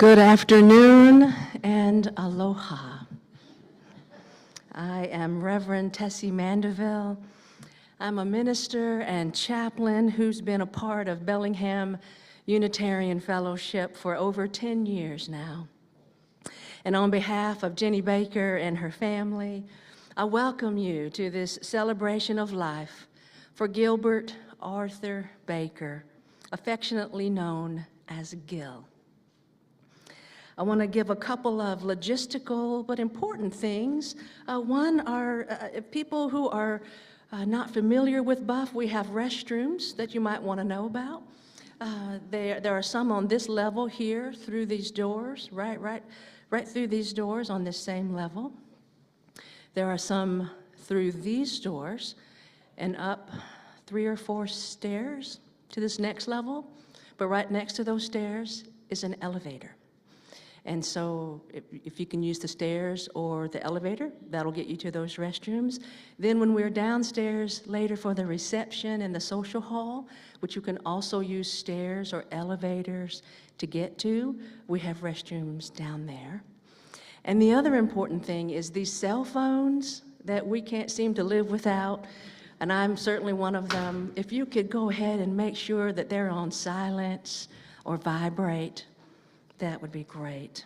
Good afternoon and aloha. I am Reverend Tessie Mandeville. I'm a minister and chaplain who's been a part of Bellingham Unitarian Fellowship for over 10 years now. And on behalf of Jenny Baker and her family, I welcome you to this celebration of life for Gilbert Arthur Baker, affectionately known as Gil. I want to give a couple of logistical but important things. One are people who are not familiar with Buff, we have restrooms that you might want to know about. There are some on this level here through these doors, right through these doors on this same level. There are some through these doors and up 3 or 4 stairs to this next level, but right next to those stairs is an elevator. And so if you can use the stairs or the elevator, that'll get you to those restrooms. Then when we're downstairs later for the reception and the social hall, which you can also use stairs or elevators to get to, we have restrooms down there. And the other important thing is these cell phones that we can't seem to live without, and I'm certainly one of them. If you could go ahead and make sure that they're on silence or vibrate, that would be great.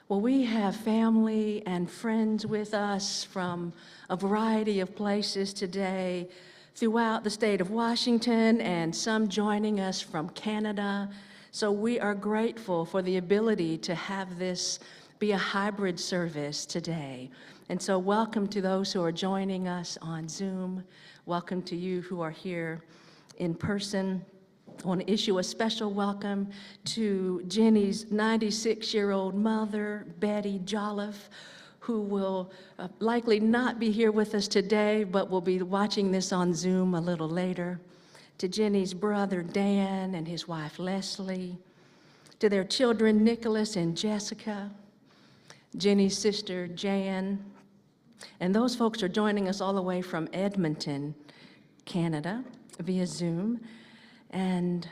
Well, we have family and friends with us from a variety of places today throughout the state of Washington, and some joining us from Canada. So we are grateful for the ability to have this be a hybrid service today. And so welcome to those who are joining us on Zoom. Welcome to you who are here in person. I want to issue a special welcome to Jenny's 96-year-old mother, Betty Jolliffe, who will likely not be here with us today, but will be watching this on Zoom a little later. To Jenny's brother, Dan, and his wife, Leslie. To their children, Nicholas and Jessica. Jenny's sister, Jan. And those folks are joining us all the way from Edmonton, Canada, via Zoom. And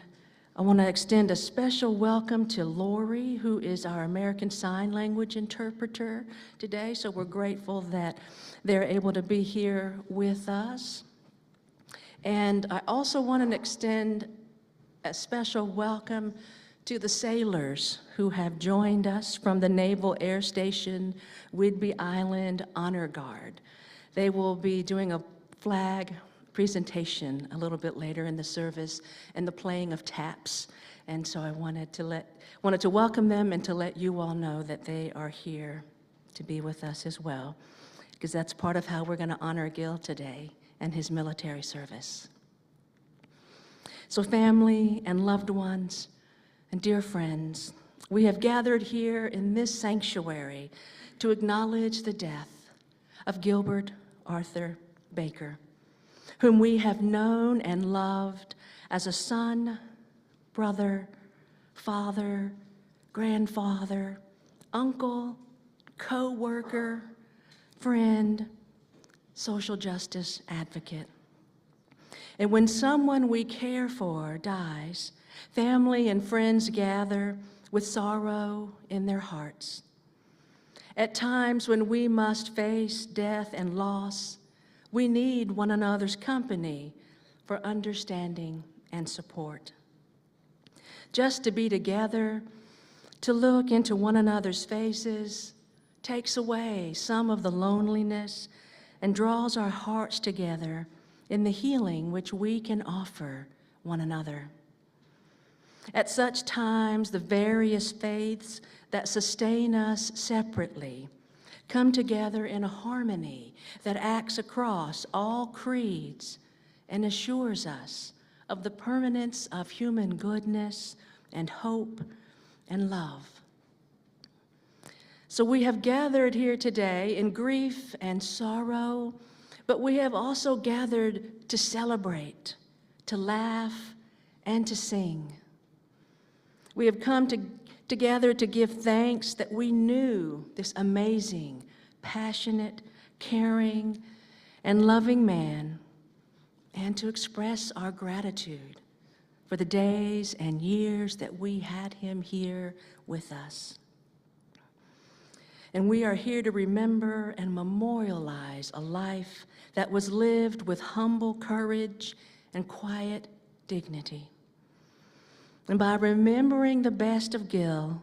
I want to extend a special welcome to Lori, who is our American Sign Language interpreter today. So we're grateful that they're able to be here with us. And I also want to extend a special welcome to the sailors who have joined us from the Naval Air Station Whidbey Island Honor Guard. They will be doing a flag presentation a little bit later in the service and the playing of taps. And so I wanted to welcome them and to let you all know that they are here to be with us as well, because that's part of how we're going to honor Gil today and his military service. So family and loved ones and dear friends, we have gathered here in this sanctuary to acknowledge the death of Gilbert Arthur Baker, whom we have known and loved as a son, brother, father, grandfather, uncle, co-worker, friend, social justice advocate. And when someone we care for dies, family and friends gather with sorrow in their hearts. At times when we must face death and loss, we need one another's company for understanding and support. Just to be together, to look into one another's faces, takes away some of the loneliness and draws our hearts together in the healing which we can offer one another. At such times, the various faiths that sustain us separately come together in a harmony that acts across all creeds and assures us of the permanence of human goodness and hope and love. So we have gathered here today in grief and sorrow, but we have also gathered to celebrate, to laugh, and to sing. We have come together to give thanks that we knew this amazing, passionate, caring, and loving man, and to express our gratitude for the days and years that we had him here with us. And we are here to remember and memorialize a life that was lived with humble courage and quiet dignity. And by remembering the best of Gil,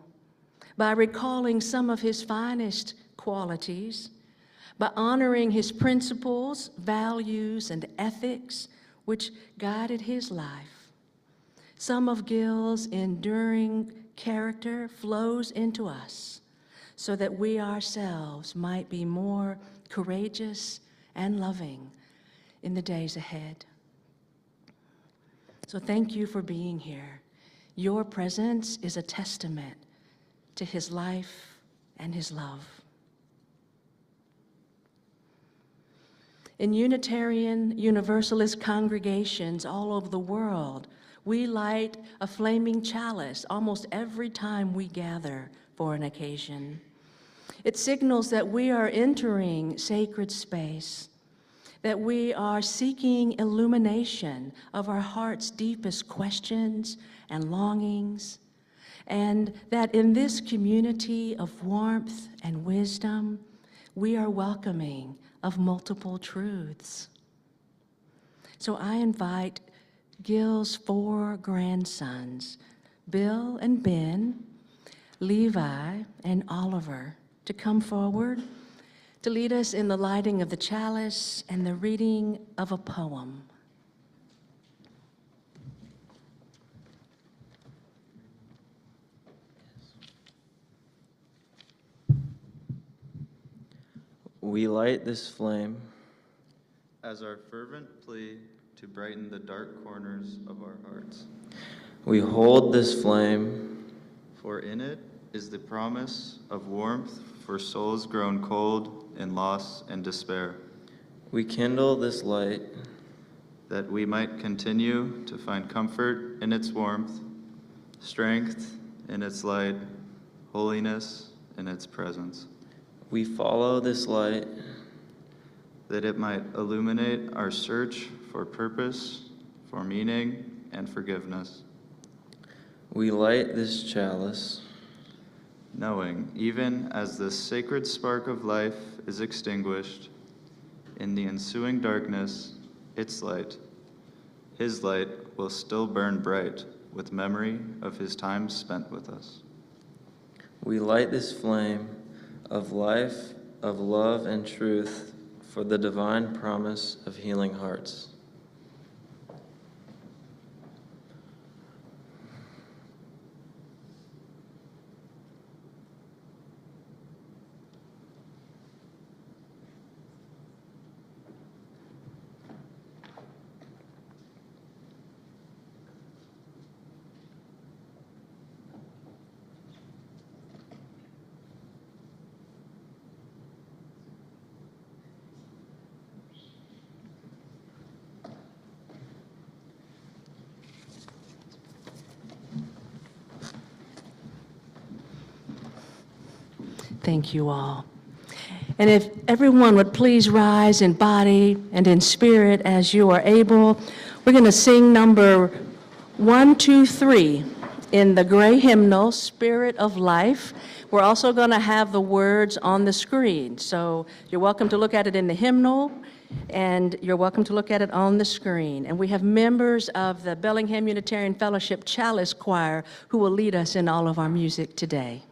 by recalling some of his finest qualities, by honoring his principles, values, and ethics which guided his life, some of Gil's enduring character flows into us so that we ourselves might be more courageous and loving in the days ahead. So thank you for being here. Your presence is a testament to his life and his love. In Unitarian Universalist congregations all over the world, we light a flaming chalice almost every time we gather for an occasion. It signals that we are entering sacred space, that we are seeking illumination of our heart's deepest questions and longings, and that in this community of warmth and wisdom, we are welcoming of multiple truths. So I invite Gil's 4 grandsons, Bill and Ben, Levi and Oliver, to come forward to lead us in the lighting of the chalice and the reading of a poem. We light this flame as our fervent plea to brighten the dark corners of our hearts. We hold this flame, for in it is the promise of warmth for souls grown cold in loss and despair. we kindle this light, that we might continue to find comfort in its warmth, strength in its light, holiness in its presence. we follow this light, that it might illuminate our search for purpose, for meaning, and forgiveness. we light this chalice, Knowing, even as this sacred spark of life is extinguished, in the ensuing darkness, its light, his light, will still burn bright with memory of his time spent with us. we light this flame of life, of love and truth for the divine promise of healing hearts. Thank you all. And if everyone would please rise in body and in spirit as you are able, we're going to sing number 123 in the gray hymnal, Spirit of Life. We're also going to have the words on the screen. So you're welcome to look at it in the hymnal, and you're welcome to look at it on the screen. And we have members of the Bellingham Unitarian Fellowship Chalice Choir who will lead us in all of our music today.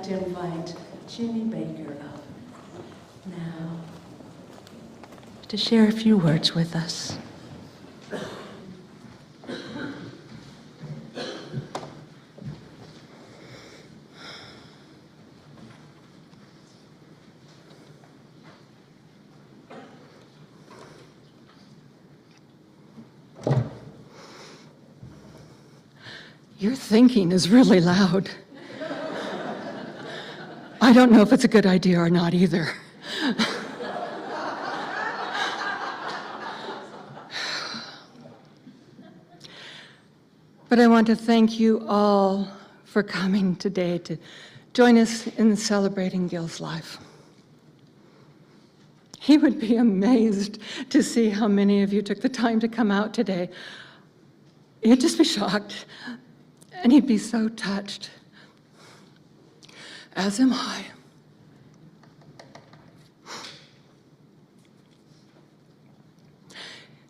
like to invite Jenny Baker up now to share a few words with us. Your thinking is really loud. I don't know if it's a good idea or not either. But I want to thank you all for coming today to join us in celebrating Gil's life. He would be amazed to see how many of you took the time to come out today. He'd just be shocked. And he'd be so touched, as am I.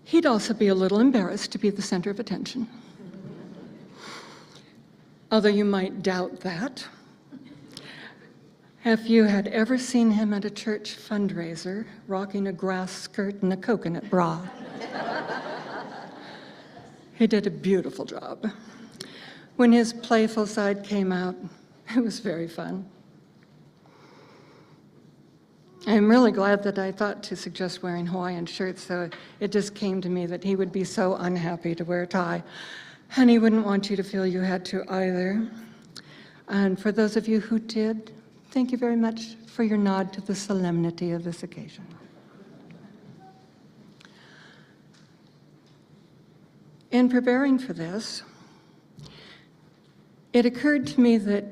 He'd also be a little embarrassed to be the center of attention. Although you might doubt that. If you had ever seen him at a church fundraiser, rocking a grass skirt and a coconut bra, he did a beautiful job. When his playful side came out, it was very fun. I'm really glad that I thought to suggest wearing Hawaiian shirts, so it just came to me that he would be so unhappy to wear a tie, and he wouldn't want you to feel you had to either. And for those of you who did, thank you very much for your nod to the solemnity of this occasion. In preparing for this, it occurred to me that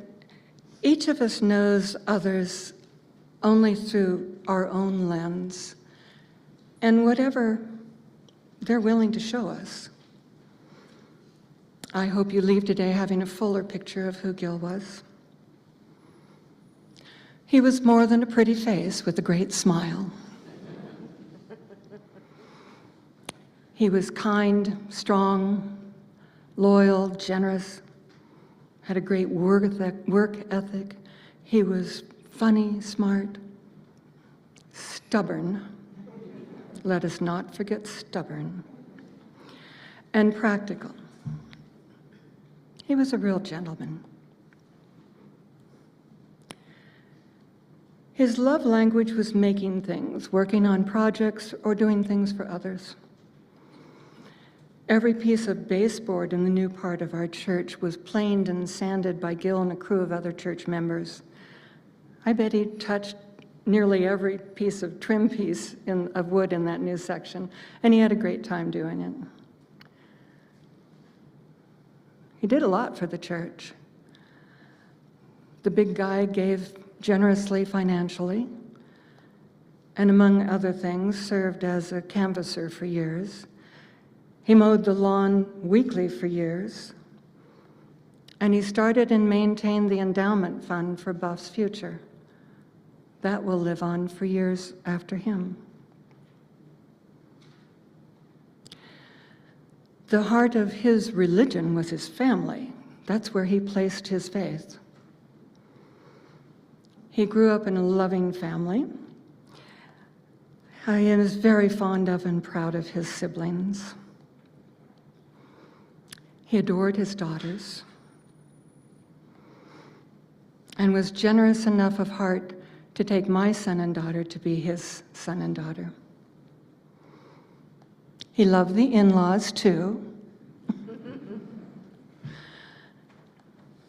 each of us knows others only through our own lens and whatever they're willing to show us. I hope you leave today having a fuller picture of who Gil was. He was more than a pretty face with a great smile. He was kind, strong, loyal, generous, had a great work ethic. He was funny, smart, stubborn. Let us not forget stubborn. And practical. He was a real gentleman. His love language was making things, working on projects, or doing things for others. Every piece of baseboard in the new part of our church was planed and sanded by Gil and a crew of other church members. I bet he touched nearly every piece of trim piece of wood in that new section, and he had a great time doing it. He did a lot for the church. The big guy gave generously financially, and among other things, served as a canvasser for years. He mowed the lawn weekly for years, and he started and maintained the endowment fund for Buff's future. That will live on for years after him. The heart of his religion was his family. That's where he placed his faith. He grew up in a loving family. He was very fond of and proud of his siblings. He adored his daughters and was generous enough of heart to take my son and daughter to be his son and daughter. He loved the in-laws too.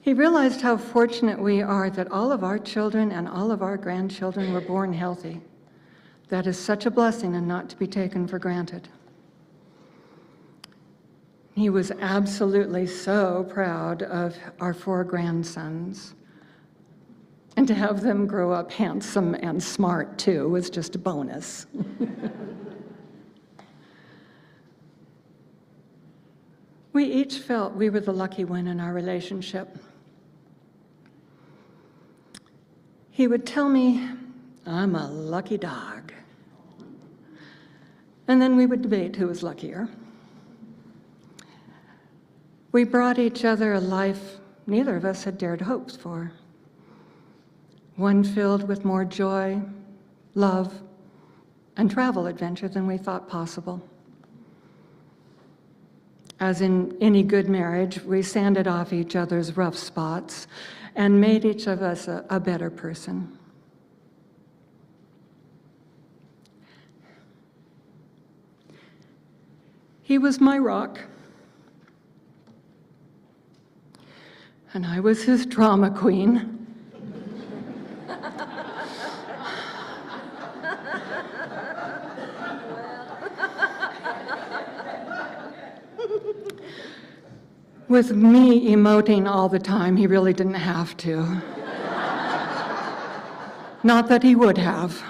He realized how fortunate we are that all of our children and all of our grandchildren were born healthy. That is such a blessing and not to be taken for granted. He was absolutely so proud of our 4 grandsons. And to have them grow up handsome and smart, too, was just a bonus. We each felt we were the lucky one in our relationship. He would tell me, "I'm a lucky dog." And then we would debate who was luckier. We brought each other a life neither of us had dared hope for. one filled with more joy, love, and travel adventure than we thought possible. As in any good marriage, we sanded off each other's rough spots and made each of us a better person. He was my rock, and I was his drama queen. With me emoting all the time, he really didn't have to. Not that he would have.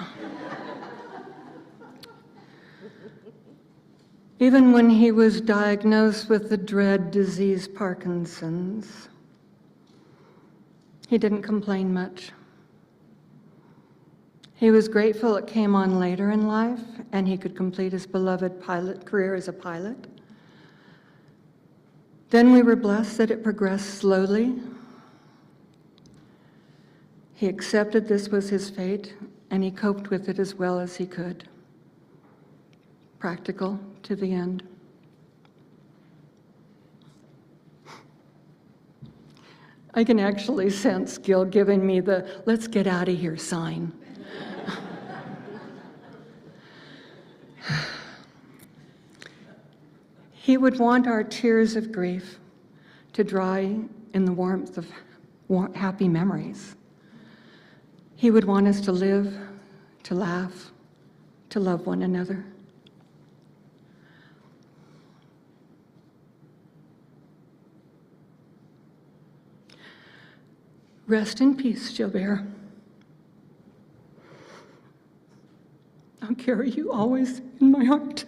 Even when he was diagnosed with the dread disease Parkinson's, he didn't complain much. He was grateful it came on later in life and he could complete his beloved pilot career as a pilot. Then we were blessed that it progressed slowly. He accepted this was his fate, and he coped with it as well as he could. Practical to the end. I can actually sense Gil giving me the "let's get out of here" sign. He would want our tears of grief to dry in the warmth of happy memories. He would want us to live, to laugh, to love one another. Rest in peace, Gilbert. I'll carry you always in my heart.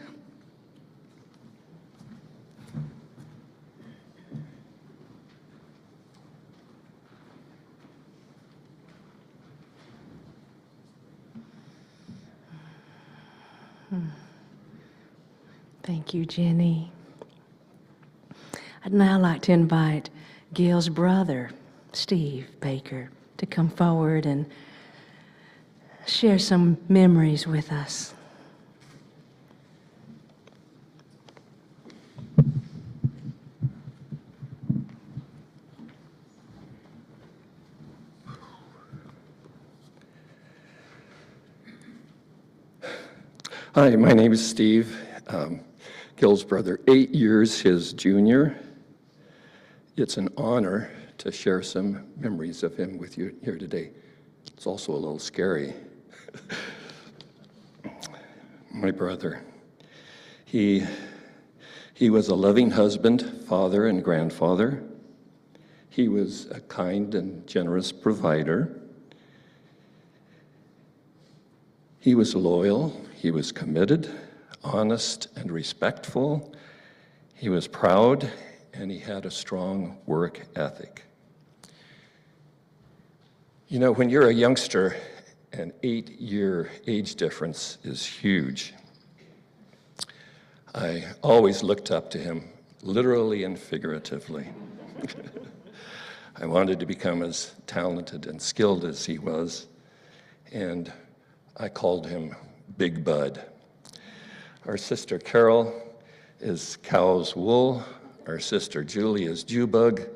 Thank you, Jenny. I'd now like to invite Gil's brother, Steve Baker, to come forward and share some memories with us. Hi, my name is Steve, Gil's brother, 8 years his junior. It's an honor to share some memories of him with you here today. It's also a little scary. My brother, he was a loving husband, father, and grandfather. He was a kind and generous provider. He was loyal. He was committed, honest, and respectful. He was proud, and he had a strong work ethic. You know, when you're a youngster, an 8-year age difference is huge. I always looked up to him, literally and figuratively. I wanted to become as talented and skilled as he was, and I called him Big Bud. Our sister Carol is Cow's Wool. Our sister Julie is Jewbug.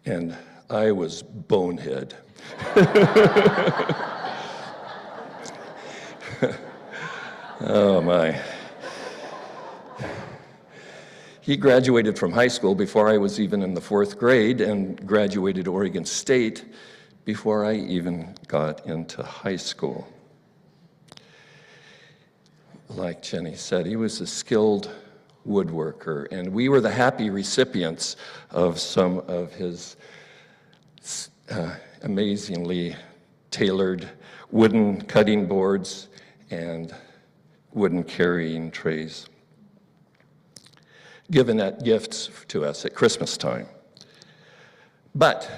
And I was Bonehead. Oh my. He graduated from high school before I was even in the 4th grade and graduated Oregon State before I even got into high school. Like Jenny said, he was a skilled woodworker, and we were the happy recipients of some of his amazingly tailored wooden cutting boards and wooden carrying trays, given as gifts to us at Christmas time. But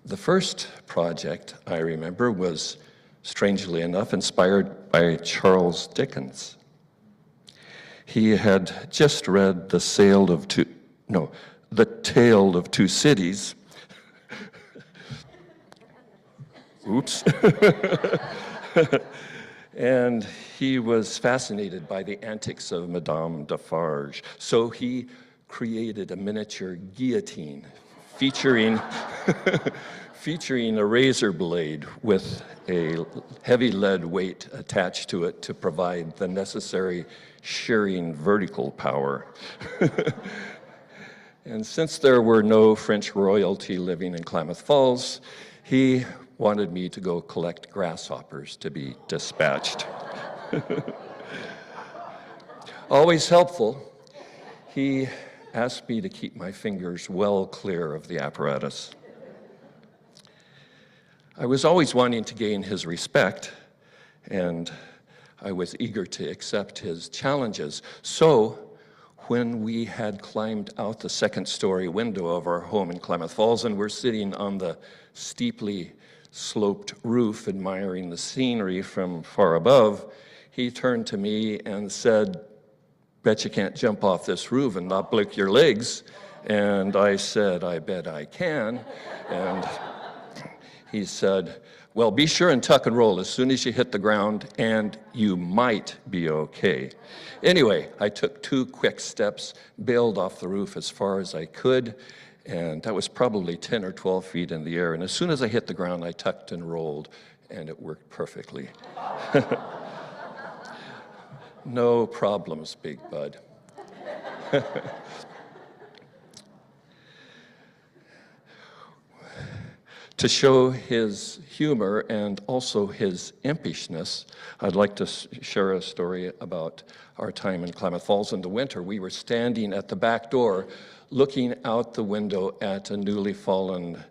the first project I remember was, strangely enough, inspired by Charles Dickens. He had just read The Tale of Two Cities, Oops. And he was fascinated by the antics of Madame Defarge. So he created a miniature guillotine featuring, featuring a razor blade with a heavy lead weight attached to it to provide the necessary shearing vertical power. And since there were no French royalty living in Klamath Falls, he wanted me to go collect grasshoppers to be dispatched. Always helpful, he asked me to keep my fingers well clear of the apparatus. I was always wanting to gain his respect, and I was eager to accept his challenges. So, when we had climbed out the second-story window of our home in Klamath Falls and were sitting on the steeply sloped roof admiring the scenery from far above, he turned to me and said, "Bet you can't jump off this roof and not break your legs." And I said, "I bet I can." And he said, "Well, be sure and tuck and roll as soon as you hit the ground, and you might be okay." Anyway, I took 2 quick steps, bailed off the roof as far as I could, and that was probably 10 or 12 feet in the air. And as soon as I hit the ground, I tucked and rolled, and it worked perfectly. No problems, Big Bud. To show his humor and also his impishness, I'd like to share a story about our time in Klamath Falls in the winter. We were standing at the back door looking out the window at a newly fallen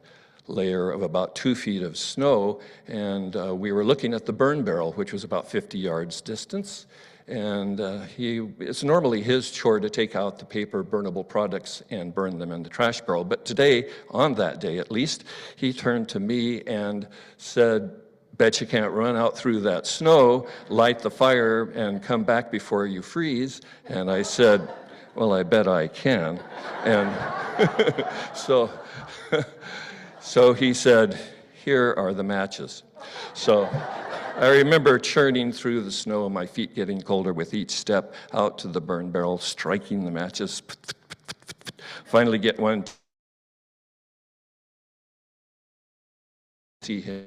layer of about 2 feet of snow, and we were looking at the burn barrel, which was about 50 yards distance. And it's normally his chore to take out the paper burnable products and burn them in the trash barrel. But today, on that day at least, he turned to me and said, "Bet you can't run out through that snow, light the fire, and come back before you freeze." And I said, "Well, I bet I can." And so he said, "Here are the matches." So I remember churning through the snow, my feet getting colder with each step out to the burn barrel, striking the matches, finally get one. See him.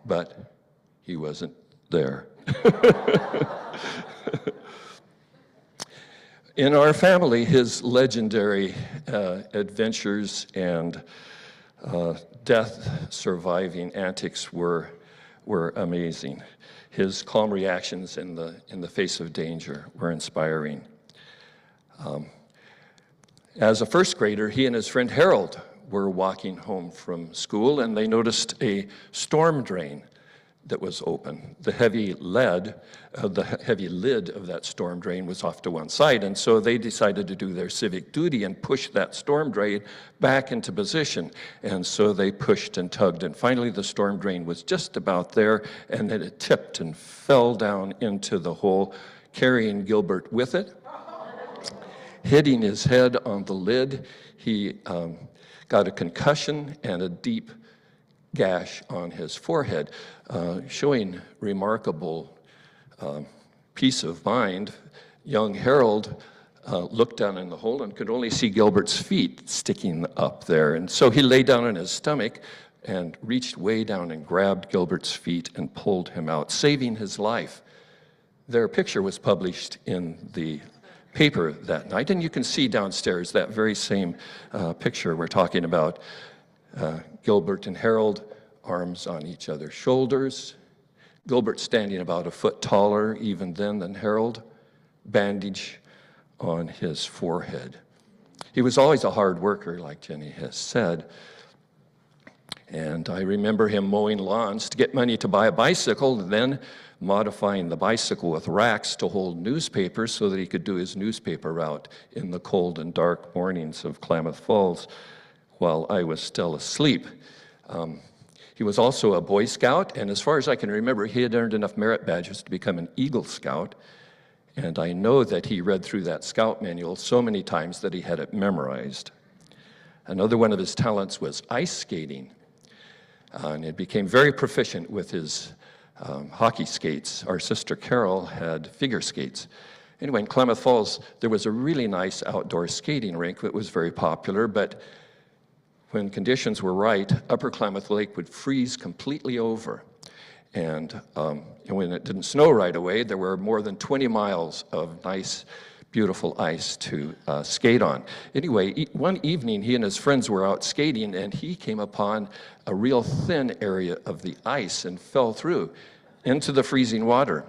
But he wasn't there. In our family, his legendary adventures and death-surviving antics were amazing. His calm reactions in the face of danger were inspiring. As a first grader, he and his friend Harold were walking home from school, and they noticed a storm drain that was open. The heavy lid of that storm drain was off to one side, and so they decided to do their civic duty and push that storm drain back into position. And so they pushed and tugged, and finally the storm drain was just about there, and then it tipped and fell down into the hole, carrying Gilbert with it. Hitting his head on the lid, he got a concussion and a deep gash on his forehead, showing remarkable peace of mind. Young Harold looked down in the hole and could only see Gilbert's feet sticking up there. And so he lay down on his stomach and reached way down and grabbed Gilbert's feet and pulled him out, saving his life. Their picture was published in the paper that night, and you can see downstairs that very same picture we're talking about. Gilbert and Harold, arms on each other's shoulders. Gilbert standing about a foot taller even then than Harold, bandage on his forehead. He was always a hard worker, like Jenny has said. And I remember him mowing lawns to get money to buy a bicycle, and then modifying the bicycle with racks to hold newspapers so that he could do his newspaper route in the cold and dark mornings of Klamath Falls while I was still asleep. He was also a Boy Scout, and as far as I can remember, he had earned enough merit badges to become an Eagle Scout. And I know that he read through that Scout manual so many times that he had it memorized. Another one of his talents was ice skating. And he became very proficient with his hockey skates. Our sister Carol had figure skates. Anyway, in Klamath Falls, there was a really nice outdoor skating rink that was very popular, but when conditions were right, Upper Klamath Lake would freeze completely over. And when it didn't snow right away, there were more than 20 miles of nice, beautiful ice to skate on. Anyway, one evening, he and his friends were out skating, and he came upon a real thin area of the ice and fell through into the freezing water.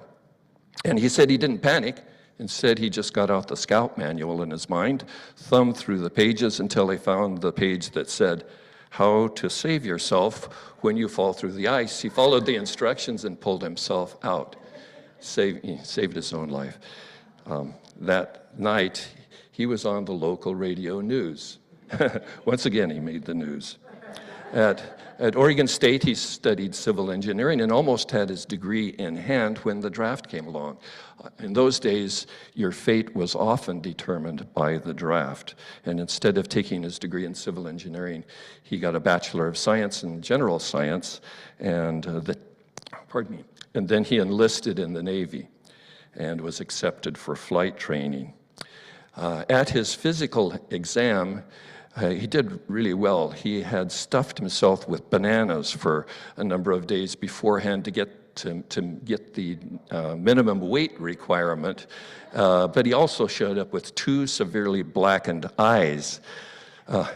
And he said he didn't panic. Instead, he just got out the scout manual in his mind, thumbed through the pages until he found the page that said, "How to save yourself when you fall through the ice." He followed the instructions and pulled himself out. He saved his own life. That night, he was on the local radio news. Once again, he made the news. At Oregon State, he studied civil engineering and almost had his degree in hand when the draft came along. In those days, your fate was often determined by the draft. And instead of taking his degree in civil engineering, he got a Bachelor of Science in General Science, and then he enlisted in the Navy and was accepted for flight training. At his physical exam, he did really well. He had stuffed himself with bananas for a number of days beforehand to get the minimum weight requirement, but he also showed up with 2 severely blackened eyes. What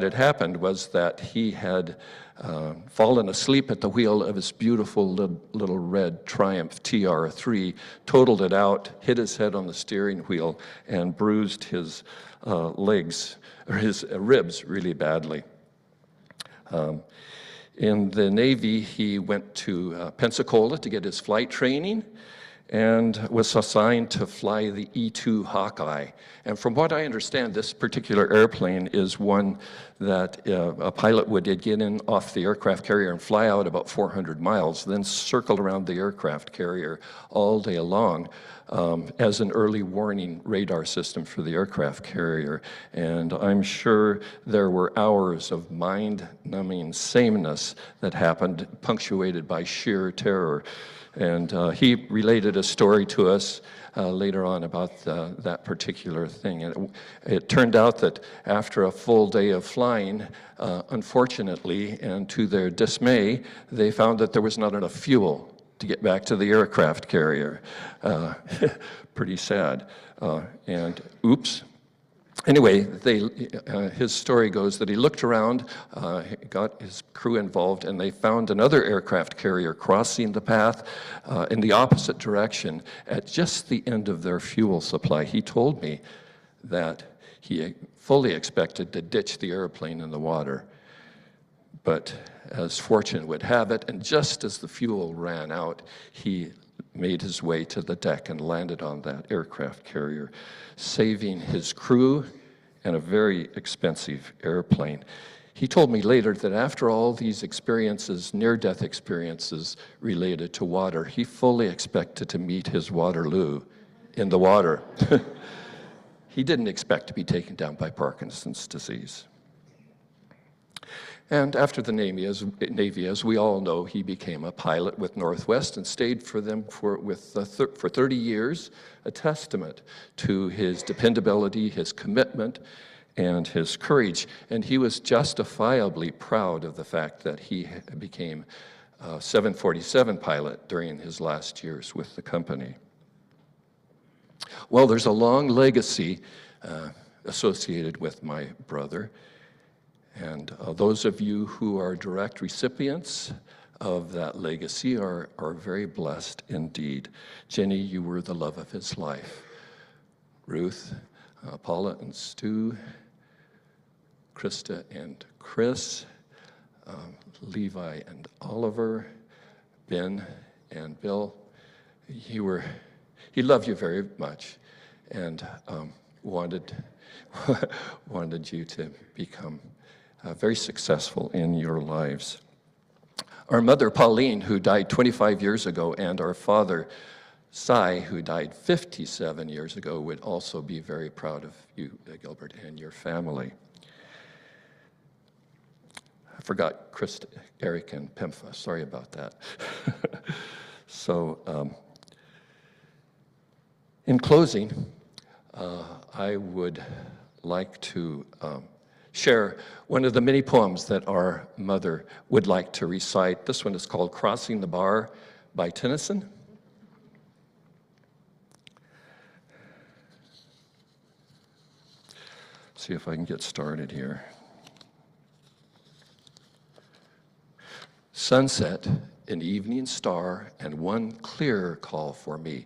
had happened was that he had fallen asleep at the wheel of his beautiful little red Triumph TR3, totaled it out, hit his head on the steering wheel, and bruised his legs, or his ribs really badly. In the Navy, he went to Pensacola to get his flight training and was assigned to fly the E-2 Hawkeye. And from what I understand, this particular airplane is one that a pilot would get in off the aircraft carrier and fly out about 400 miles, then circle around the aircraft carrier all day long as an early warning radar system for the aircraft carrier. And I'm sure there were hours of mind-numbing sameness that happened, punctuated by sheer terror. And he related a story to us later on about that particular thing. And it turned out that after a full day of flying, unfortunately, and to their dismay, they found that there was not enough fuel to get back to the aircraft carrier. Pretty sad. And oops. Anyway, his story goes that he looked around, got his crew involved, and they found another aircraft carrier crossing the path in the opposite direction at just the end of their fuel supply. He told me that he fully expected to ditch the airplane in the water. But as fortune would have it, and just as the fuel ran out, he made his way to the deck and landed on that aircraft carrier, saving his crew and a very expensive airplane. He told me later that after all these experiences, near-death experiences related to water, he fully expected to meet his Waterloo in the water. He didn't expect to be taken down by Parkinson's disease. And after the Navy, as we all know, he became a pilot with Northwest and stayed for them for 30 years, a testament to his dependability, his commitment, and his courage. And he was justifiably proud of the fact that he became a 747 pilot during his last years with the company. Well, there's a long legacy associated with my brother. And those of you who are direct recipients of that legacy are very blessed indeed. Jenny, you were the love of his life. Ruth, Paula and Stu, Krista and Chris, Levi and Oliver, Ben and Bill. He loved you very much and wanted you to become very successful in your lives. Our mother, Pauline, who died 25 years ago, and our father, Cy, who died 57 years ago, would also be very proud of you, Gilbert, and your family. I forgot Chris, Eric, and Pimpha. Sorry about that. So, in closing, I would like to share one of the many poems that our mother would like to recite. This one is called Crossing the Bar by Tennyson. See if I can get started here. Sunset, an evening star, and one clear call for me,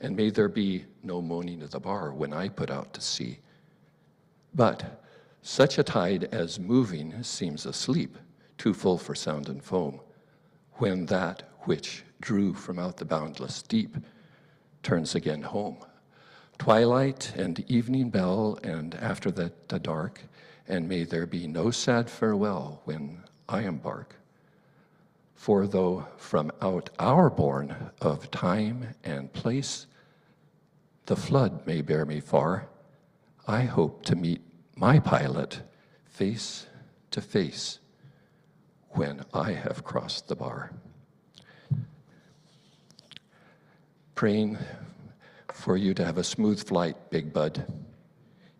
and may there be no moaning at the bar when I put out to sea. But such a tide as moving seems asleep, too full for sound and foam, when that which drew from out the boundless deep turns again home. Twilight and evening bell, and after that the dark, and may there be no sad farewell when I embark. For though from out our bourne of time and place the flood may bear me far, I hope to meet my pilot face to face when I have crossed the bar. Praying for you to have a smooth flight, Big Bud.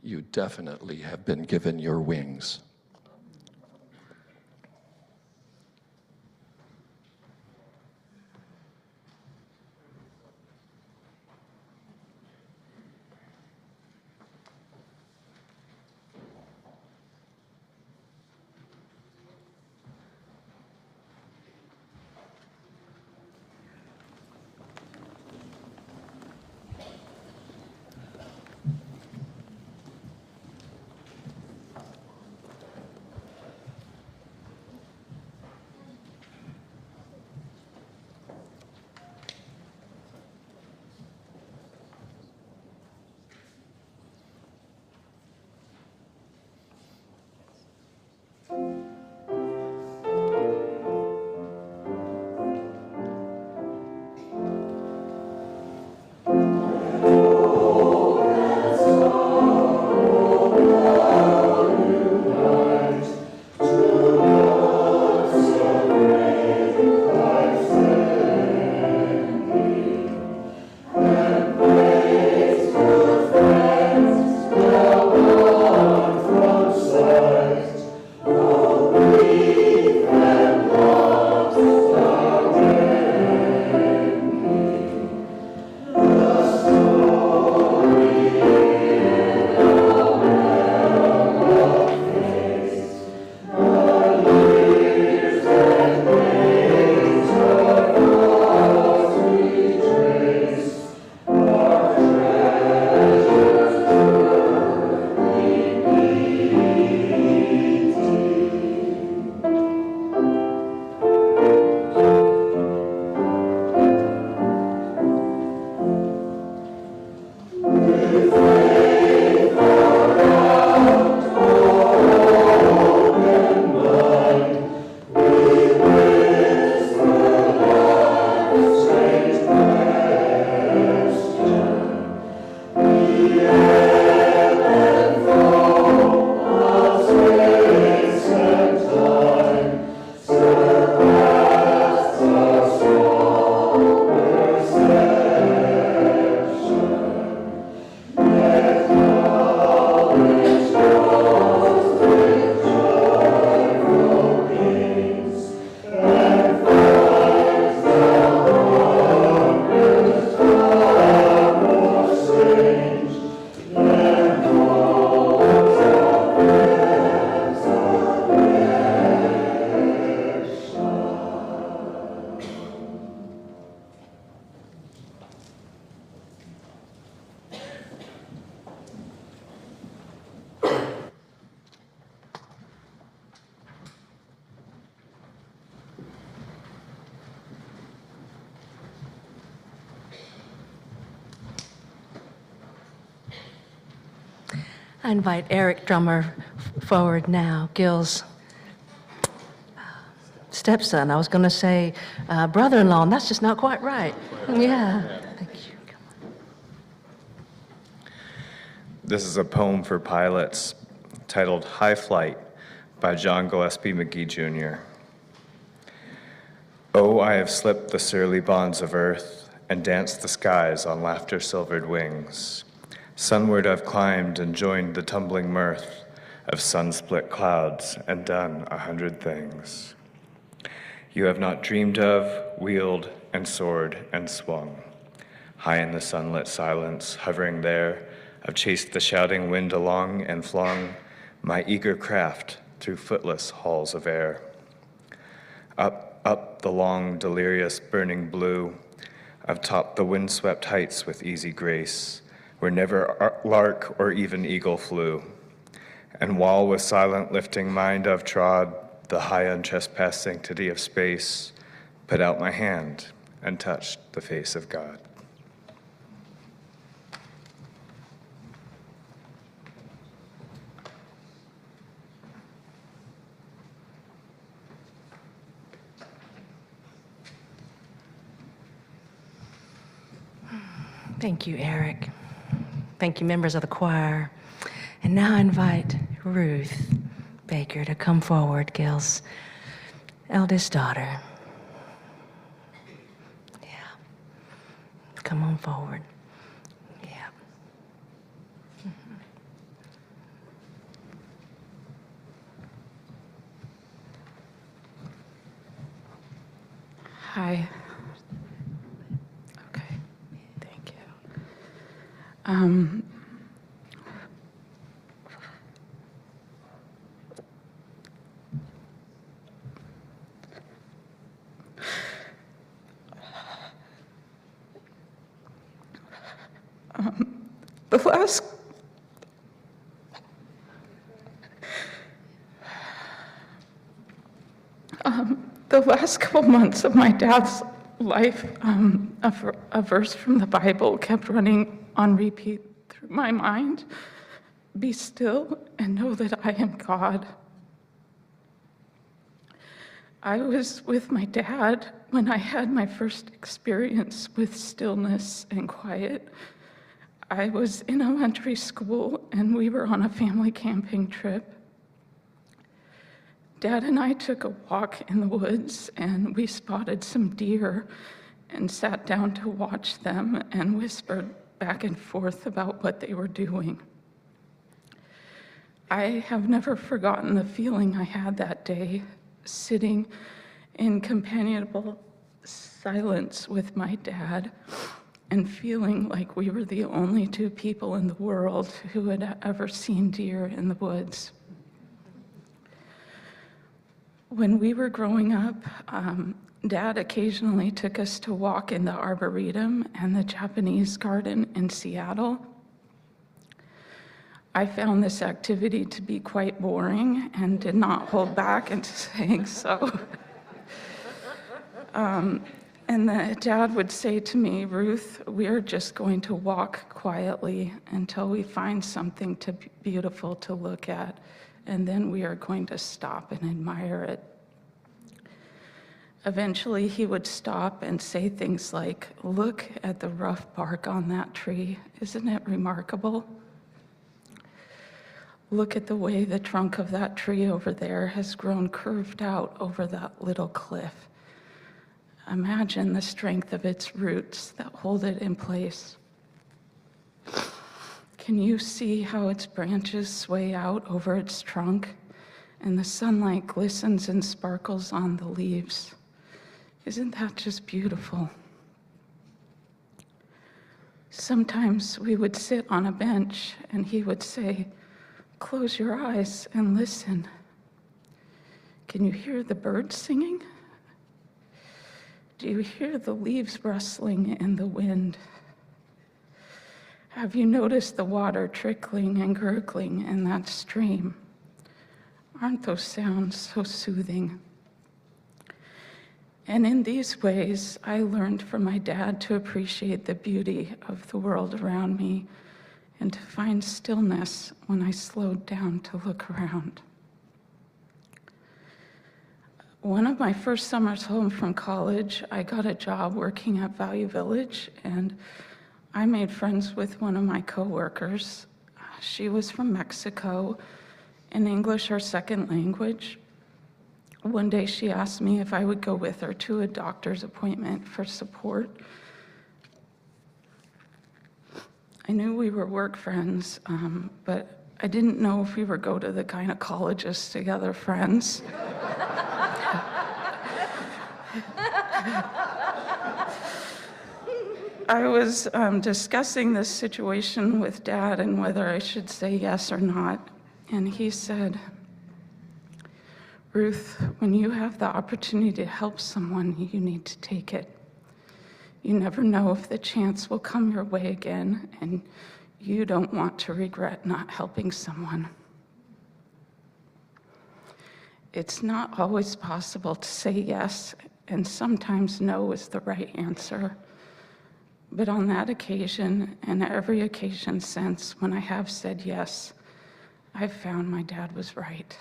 You definitely have been given your wings. I invite Eric Drummer forward now, Gil's stepson. I was going to say brother-in-law, and that's just not quite right. Yeah, thank you. This is a poem for pilots titled High Flight by John Gillespie McGee Jr. Oh, I have slipped the surly bonds of earth and danced the skies on laughter-silvered wings. Sunward I've climbed and joined the tumbling mirth of sun-split clouds and done 100 things you have not dreamed of, wheeled and soared and swung. High in the sunlit silence, hovering there, I've chased the shouting wind along and flung my eager craft through footless halls of air. Up the long, delirious, burning blue, I've topped the windswept heights with easy grace, where never lark or even eagle flew. And while with silent lifting mind I've trod the high untrespassed sanctity of space, put out my hand and touched the face of God. Thank you, Eric. Thank you, members of the choir. And now I invite Ruth Baker to come forward, Gil's eldest daughter. Yeah. Come on forward. Yeah. Hi. Okay, thank you. The last couple months of my dad's life, a verse from the Bible kept running on repeat through my mind. Be still and know that I am God. I was with my dad when I had my first experience with stillness and quiet. I was in elementary school and we were on a family camping trip. Dad and I took a walk in the woods and we spotted some deer and sat down to watch them and whispered back and forth about what they were doing. I have never forgotten the feeling I had that day, sitting in companionable silence with my dad and feeling like we were the only two people in the world who had ever seen deer in the woods. When we were growing up, Dad occasionally took us to walk in the Arboretum and the Japanese garden in Seattle. I found this activity to be quite boring and did not hold back into saying so. And Dad would say to me, Ruth, we're just going to walk quietly until we find something beautiful to look at, and then we are going to stop and admire it. Eventually, he would stop and say things like, look at the rough bark on that tree. Isn't it remarkable? Look at the way the trunk of that tree over there has grown curved out over that little cliff. Imagine the strength of its roots that hold it in place. Can you see how its branches sway out over its trunk and the sunlight glistens and sparkles on the leaves? Isn't that just beautiful? Sometimes we would sit on a bench and he would say, close your eyes and listen. Can you hear the birds singing? Do you hear the leaves rustling in the wind? Have you noticed the water trickling and gurgling in that stream? Aren't those sounds so soothing? And in these ways, I learned from my dad to appreciate the beauty of the world around me and to find stillness when I slowed down to look around. One of my first summers home from college, I got a job working at Value Village, and I made friends with one of my coworkers. She was from Mexico, and English her second language. One day she asked me if I would go with her to a doctor's appointment for support. I knew we were work friends, but I didn't know if we were go to the gynecologist together friends. I was discussing this situation with Dad and whether I should say yes or not, and he said, "Ruth, when you have the opportunity to help someone, you need to take it. You never know if the chance will come your way again, and you don't want to regret not helping someone." It's not always possible to say yes, and sometimes no is the right answer. But on that occasion, and every occasion since, when I have said yes, I've found my dad was right.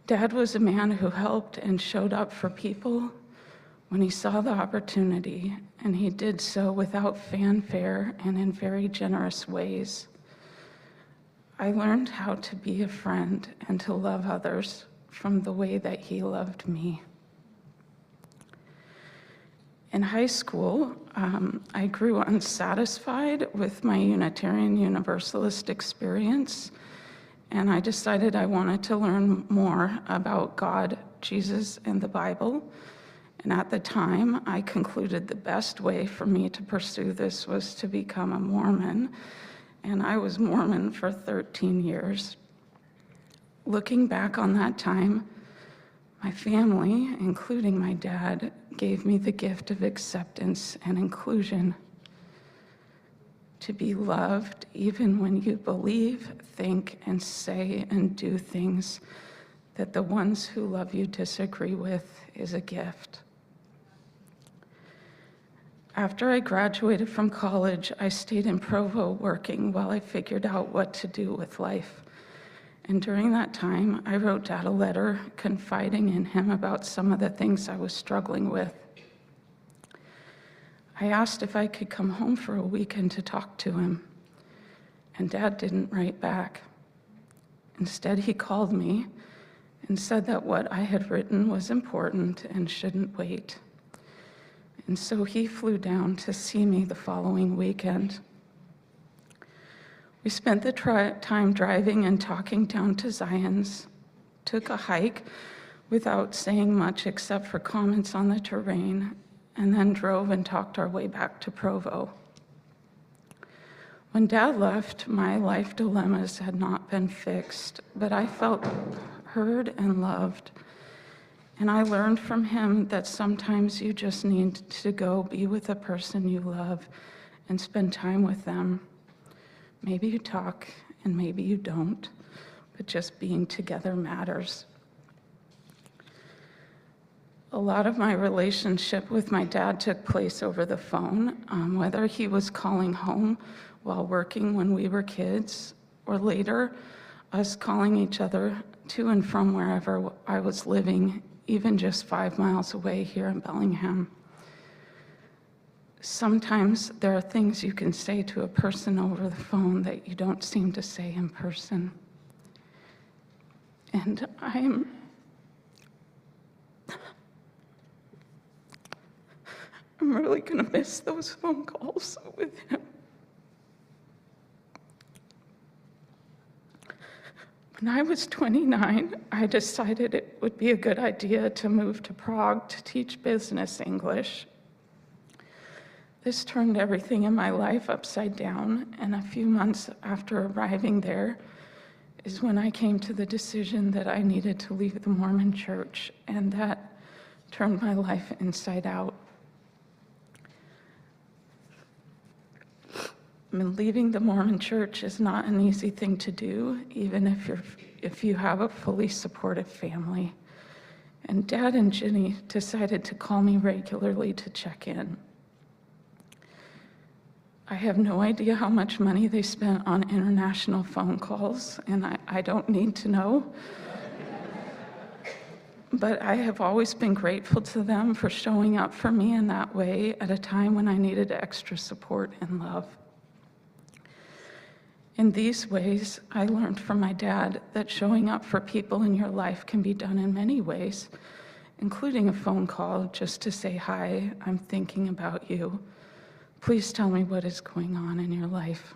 Dad was a man who helped and showed up for people when he saw the opportunity, and he did so without fanfare and in very generous ways. I learned how to be a friend and to love others from the way that he loved me. In high school, I grew unsatisfied with my Unitarian Universalist experience, and I decided I wanted to learn more about God, Jesus, and the Bible. And at the time, I concluded the best way for me to pursue this was to become a Mormon, and I was Mormon for 13 years. Looking back on that time, my family, including my dad, gave me the gift of acceptance and inclusion. To be loved even when you believe, think, and say and do things that the ones who love you disagree with is a gift. After I graduated from college, I stayed in Provo working while I figured out what to do with life. And during that time, I wrote Dad a letter confiding in him about some of the things I was struggling with. I asked if I could come home for a weekend to talk to him, and Dad didn't write back. Instead, he called me and said that what I had written was important and shouldn't wait. And so he flew down to see me the following weekend. We spent the time driving and talking down to Zion's, took a hike without saying much except for comments on the terrain, and then drove and talked our way back to Provo. When Dad left, my life dilemmas had not been fixed, but I felt heard and loved. And I learned from him that sometimes you just need to go be with a person you love and spend time with them. Maybe you talk and maybe you don't, but just being together matters. A lot of my relationship with my dad took place over the phone, whether he was calling home while working when we were kids, or later, us calling each other to and from wherever I was living, even just 5 miles away here in Bellingham. Sometimes there are things you can say to a person over the phone that you don't seem to say in person. And I'm really gonna miss those phone calls with him. When I was 29, I decided it would be a good idea to move to Prague to teach business English. This turned everything in my life upside down, and a few months after arriving there is when I came to the decision that I needed to leave the Mormon church, and that turned my life inside out. I mean, leaving the Mormon church is not an easy thing to do, even if you have a fully supportive family. And Dad and Ginny decided to call me regularly to check in. I have no idea how much money they spent on international phone calls, and I don't need to know. But I have always been grateful to them for showing up for me in that way at a time when I needed extra support and love. In these ways, I learned from my dad that showing up for people in your life can be done in many ways, including a phone call just to say, "Hi, I'm thinking about you. Please tell me what is going on in your life."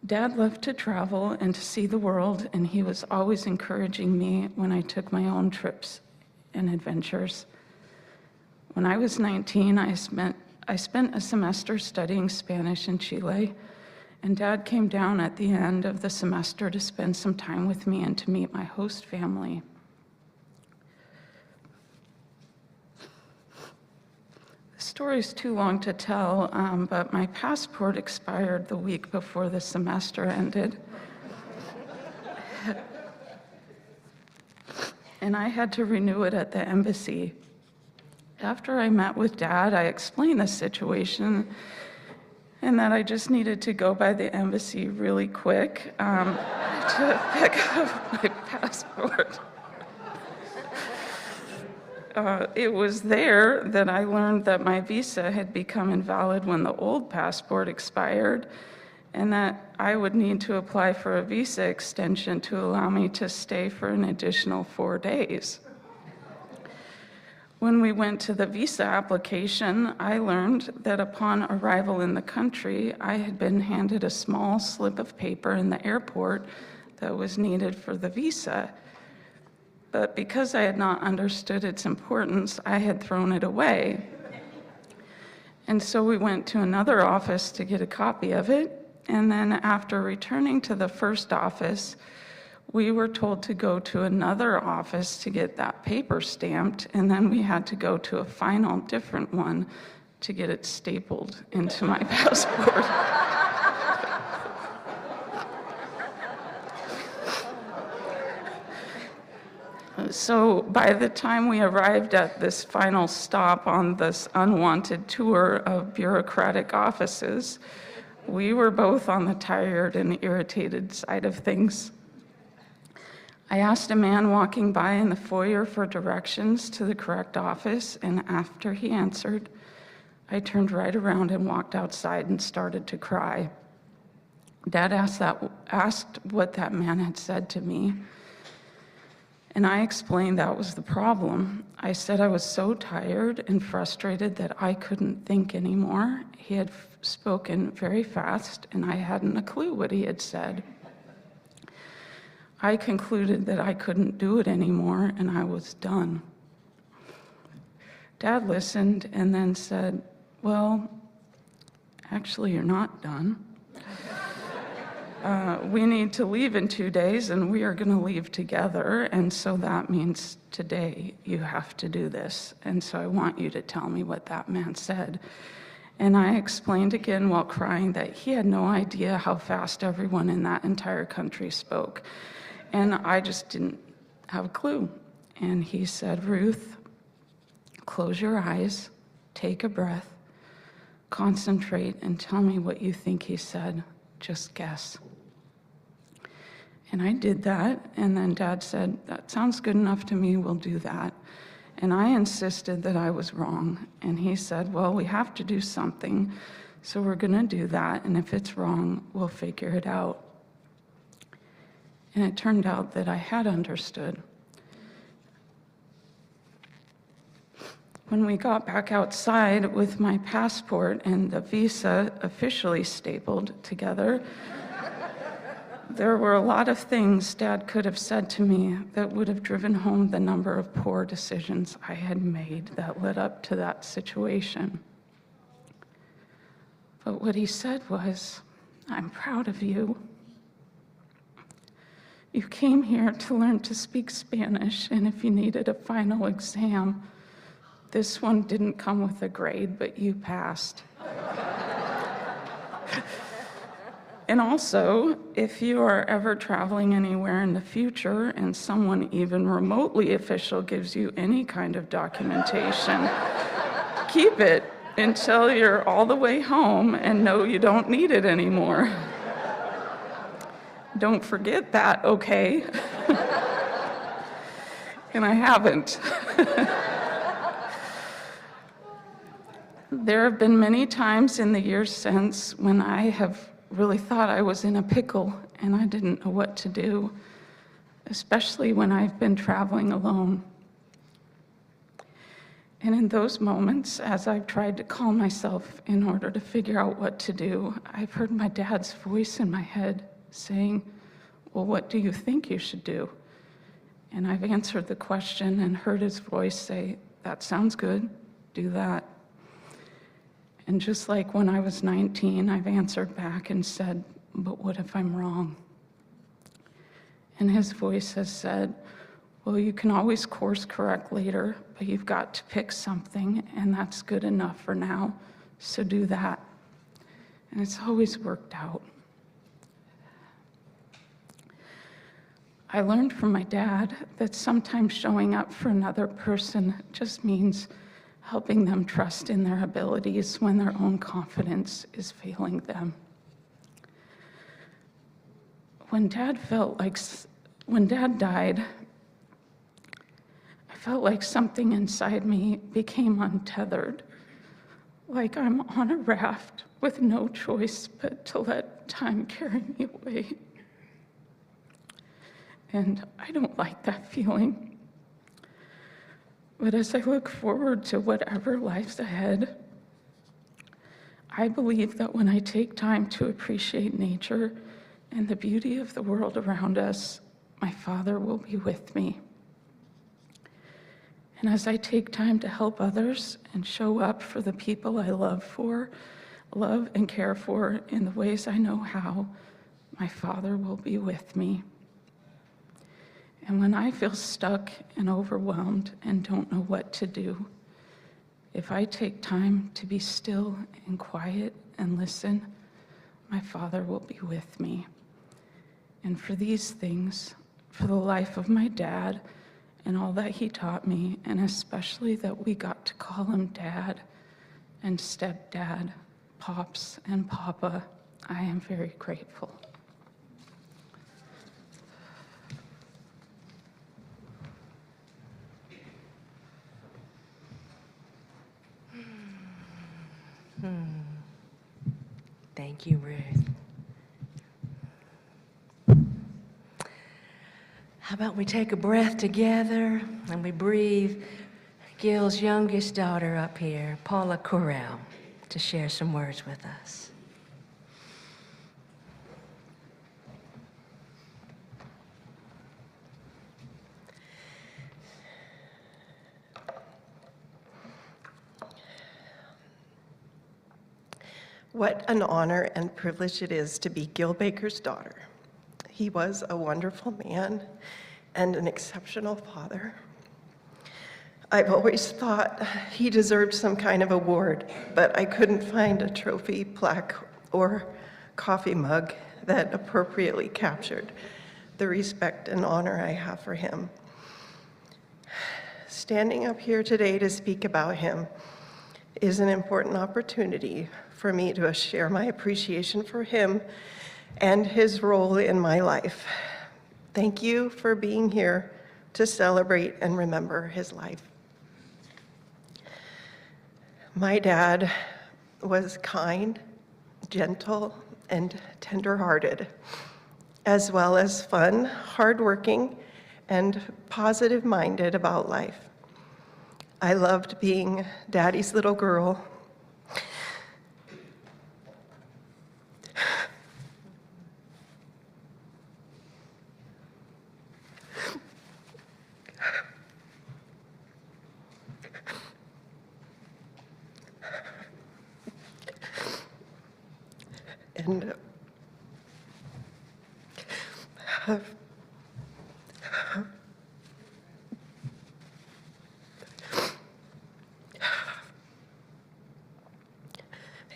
Dad loved to travel and to see the world, and he was always encouraging me when I took my own trips and adventures. When I was 19, I spent a semester studying Spanish in Chile, and Dad came down at the end of the semester to spend some time with me and to meet my host family. The story's too long to tell, but my passport expired the week before the semester ended. And I had to renew it at the embassy. After I met with Dad, I explained the situation and that I just needed to go by the embassy really quick to pick up my passport. It was there that I learned that my visa had become invalid when the old passport expired, and that I would need to apply for a visa extension to allow me to stay for an additional 4 days. When we went to the visa application, I learned that upon arrival in the country, I had been handed a small slip of paper in the airport that was needed for the visa. But because I had not understood its importance, I had thrown it away. And so we went to another office to get a copy of it, and then after returning to the first office, we were told to go to another office to get that paper stamped, and then we had to go to a final different one to get it stapled into my passport. So by the time we arrived at this final stop on this unwanted tour of bureaucratic offices, we were both on the tired and irritated side of things. I asked a man walking by in the foyer for directions to the correct office, and after he answered, I turned right around and walked outside and started to cry. Dad asked what that man had said to me, and I explained that was the problem. I said I was so tired and frustrated that I couldn't think anymore. He had spoken very fast, and I hadn't a clue what he had said. I concluded that I couldn't do it anymore, and I was done. Dad listened and then said, "Well, actually, you're not done. We need to leave in 2 days, and we are going to leave together, and so that means today you have to do this, and so I want you to tell me what that man said." And I explained again while crying that he had no idea how fast everyone in that entire country spoke, and I just didn't have a clue. And he said, "Ruth, close your eyes, take a breath, concentrate, and tell me what you think he said. Just guess." And I did that, and then Dad said, "That sounds good enough to me, we'll do that." And I insisted that I was wrong, and he said, "Well, we have to do something, so we're gonna do that, and if it's wrong, we'll figure it out." And it turned out that I had understood. When we got back outside with my passport and the visa officially stapled together, there were a lot of things Dad could have said to me that would have driven home the number of poor decisions I had made that led up to that situation. But what he said was, "I'm proud of you. You came here to learn to speak Spanish, and if you needed a final exam, this one didn't come with a grade, but you passed. And also, if you are ever traveling anywhere in the future and someone even remotely official gives you any kind of documentation, keep it until you're all the way home and know you don't need it anymore. Don't forget that, okay?" And I haven't. There have been many times in the years since when I have really thought I was in a pickle and I didn't know what to do, especially when I've been traveling alone. And in those moments, as I've tried to calm myself in order to figure out what to do, I've heard my dad's voice in my head saying, "Well, what do you think you should do?" And I've answered the question and heard his voice say, "That sounds good, do that." And just like when I was 19, I've answered back and said, "But what if I'm wrong?" And his voice has said, "Well, you can always course correct later, but you've got to pick something, and that's good enough for now, so do that." And it's always worked out. I learned from my dad that sometimes showing up for another person just means helping them trust in their abilities when their own confidence is failing them. When Dad died, I felt like something inside me became untethered, like I'm on a raft with no choice but to let time carry me away. And I don't like that feeling. But as I look forward to whatever lies ahead, I believe that when I take time to appreciate nature and the beauty of the world around us, my Father will be with me. And as I take time to help others and show up for the people I love and care for in the ways I know how, my Father will be with me. And when I feel stuck and overwhelmed and don't know what to do, if I take time to be still and quiet and listen, my Father will be with me. And for these things, for the life of my dad and all that he taught me, and especially that we got to call him Dad and Stepdad, Pops and Papa, I am very grateful. Thank you, Ruth. How about we take a breath together and we breathe Gil's youngest daughter up here, Paula Corral, to share some words with us. What an honor and privilege it is to be Gil Baker's daughter. He was a wonderful man and an exceptional father. I've always thought he deserved some kind of award, but I couldn't find a trophy, plaque, or coffee mug that appropriately captured the respect and honor I have for him. Standing up here today to speak about him is an important opportunity for me to share my appreciation for him and his role in my life. Thank you for being here to celebrate and remember his life. My dad was kind, gentle, and tender-hearted, as well as fun, hardworking, and positive-minded about life. I loved being Daddy's little girl.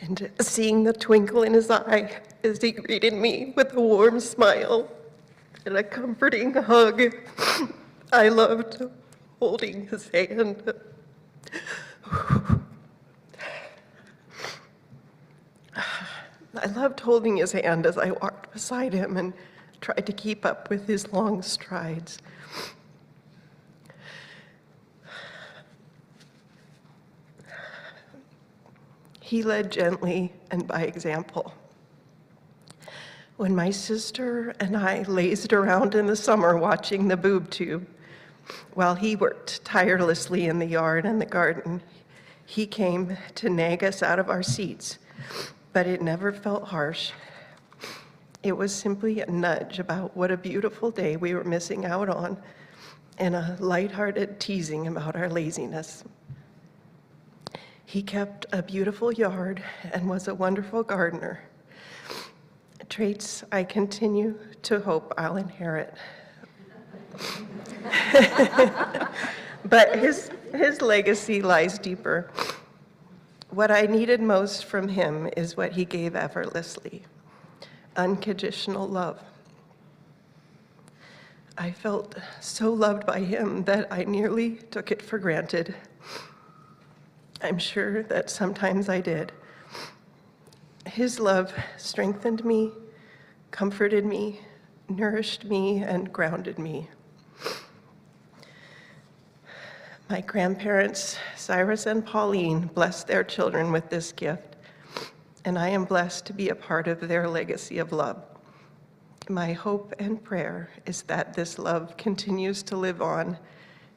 And seeing the twinkle in his eye as he greeted me with a warm smile and a comforting hug. I loved holding his hand. I loved holding his hand as I walked beside him and tried to keep up with his long strides. He led gently and by example. when my sister and I lazed around in the summer watching the boob tube, while he worked tirelessly in the yard and the garden, he came to nag us out of our seats, but it never felt harsh. It was simply a nudge about what a beautiful day we were missing out on, and a lighthearted teasing about our laziness. He kept a beautiful yard and was a wonderful gardener, traits I continue to hope I'll inherit. But his legacy lies deeper. What I needed most from him is what he gave effortlessly: unconditional love. I felt so loved by him that I nearly took it for granted. I'm sure that sometimes I did. His love strengthened me, comforted me, nourished me, and grounded me. My grandparents, Cyrus and Pauline, blessed their children with this gift, and I am blessed to be a part of their legacy of love. My hope and prayer is that this love continues to live on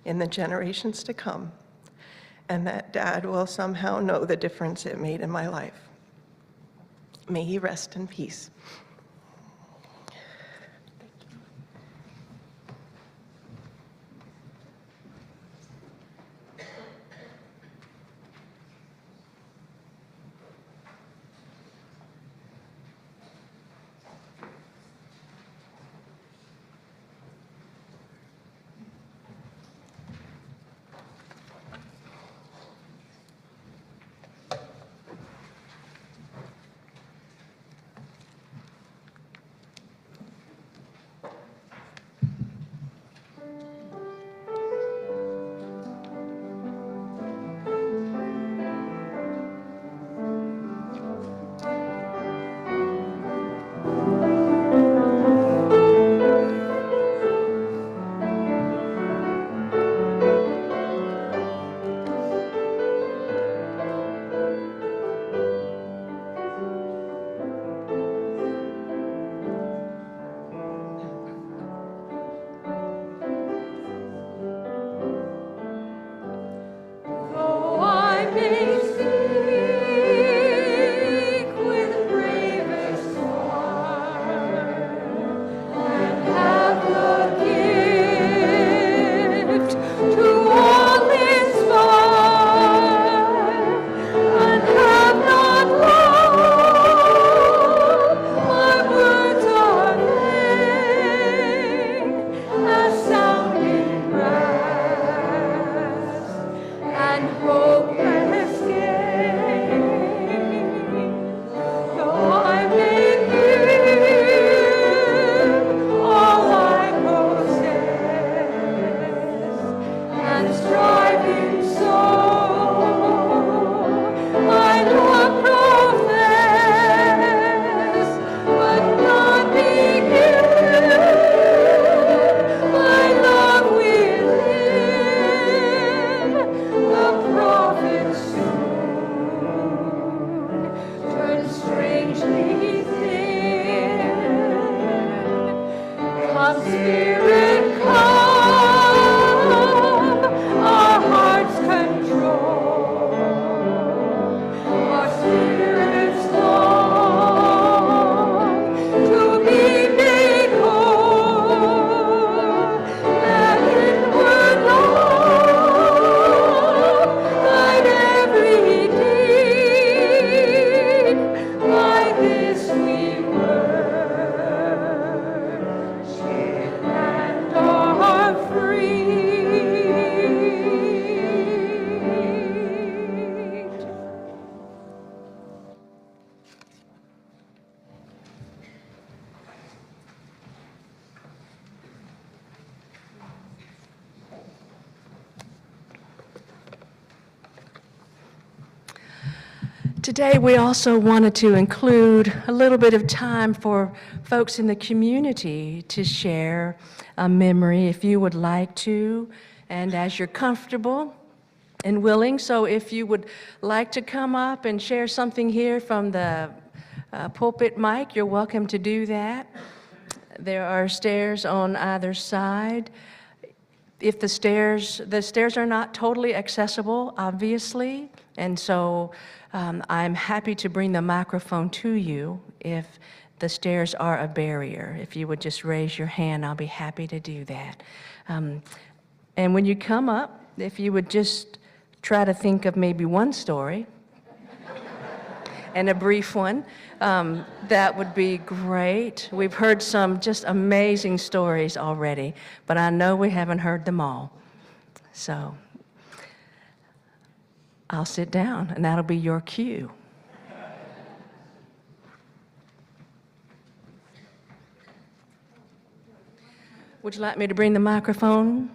in the generations to come, and that Dad will somehow know the difference it made in my life. May he rest in peace. Today, we also wanted to include a little bit of time for folks in the community to share a memory if you would like to, and as you're comfortable and willing. So if you would like to come up and share something here from the pulpit mic, you're welcome to do that. There are stairs on either side. If the stairs are not totally accessible, obviously, and so I'm happy to bring the microphone to you if the stairs are a barrier. If you would just raise your hand, I'll be happy to do that. And when you come up, if you would just try to think of maybe one story and a brief one, that would be great. We've heard some just amazing stories already, but I know we haven't heard them all. So I'll sit down, and that'll be your cue. Would you like me to bring the microphone?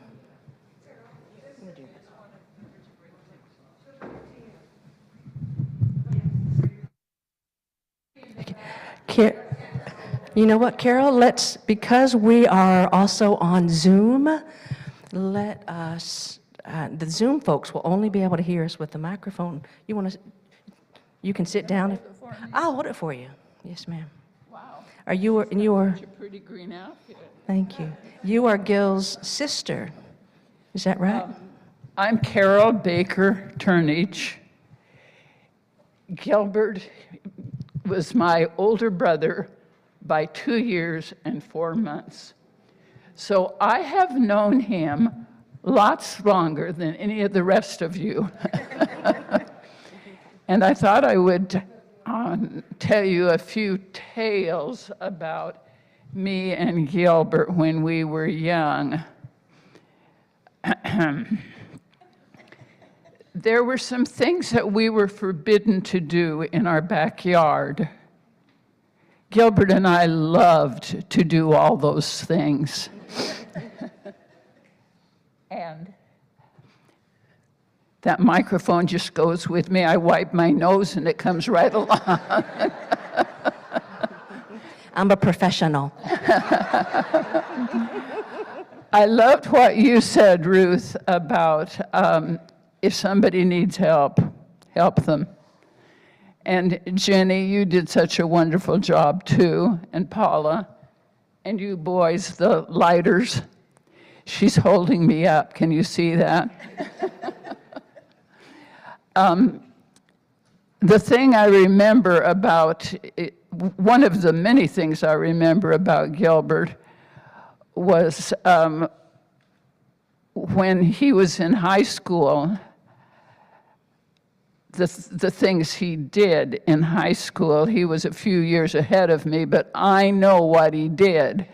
You know what, Carol? Because we are also on Zoom, let us, the Zoom folks will only be able to hear us with the microphone. You can sit down. I'll hold it for you. Yes, ma'am. Wow. You are, Such a pretty green outfit. thank you. You are Gil's sister. Is that right? I'm Carol Baker Turnage. Gilbert was my older brother by 2 years and 4 months. So I have known him lots longer than any of the rest of you. And I thought I would tell you a few tales about me and Gilbert when we were young. There were some things that we were forbidden to do in our backyard. Gilbert and I loved to do all those things. And that microphone just goes with me. I wipe my nose and it comes right along. I'm a professional. I loved what you said, Ruth, about if somebody needs help, help them. And Jenny, you did such a wonderful job too, and Paula, and you boys, the lighters. She's holding me up. Can you see that? The thing I remember about, one of the many things I remember about Gilbert was when he was in high school, the things he did in high school. He was a few years ahead of me, but I know what he did.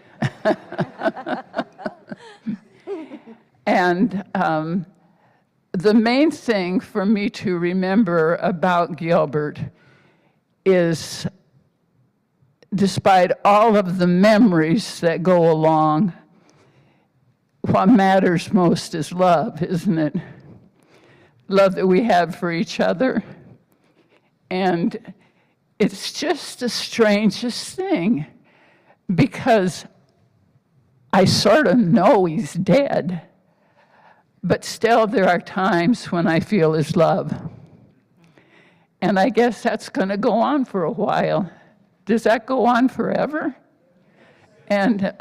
And the main thing for me to remember about Gilbert is, despite all of the memories that go along, what matters most is love, isn't it? Love that we have for each other. And it's just the strangest thing, because I sort of know he's dead, but still there are times when I feel his love. And I guess that's going to go on for a while. Does that go on forever? And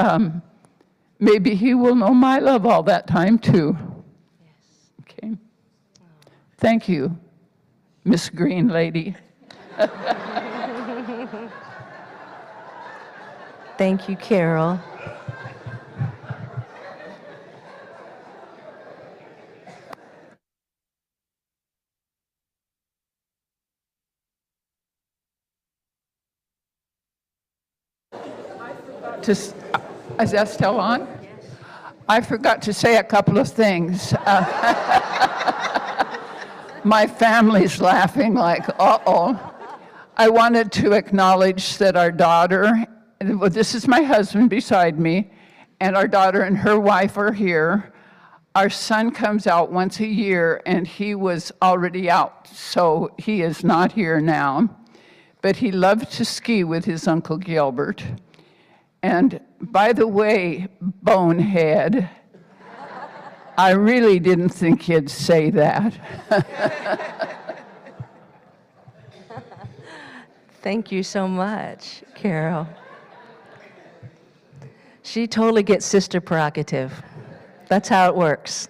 maybe he will know my love all that time too. Yes. Okay. Thank you, Miss Green Lady. Thank you, Carol. Is that still on? I forgot to say a couple of things. My family's laughing like, uh-oh. I wanted to acknowledge that our daughter, well, this is my husband beside me, and our daughter and her wife are here. Our son comes out once a year, and he was already out, so he is not here now. But he loved to ski with his Uncle Gilbert. And by the way, bonehead, I really didn't think he'd say that. Thank you so much, Carol. She totally gets sister prerogative. That's how it works.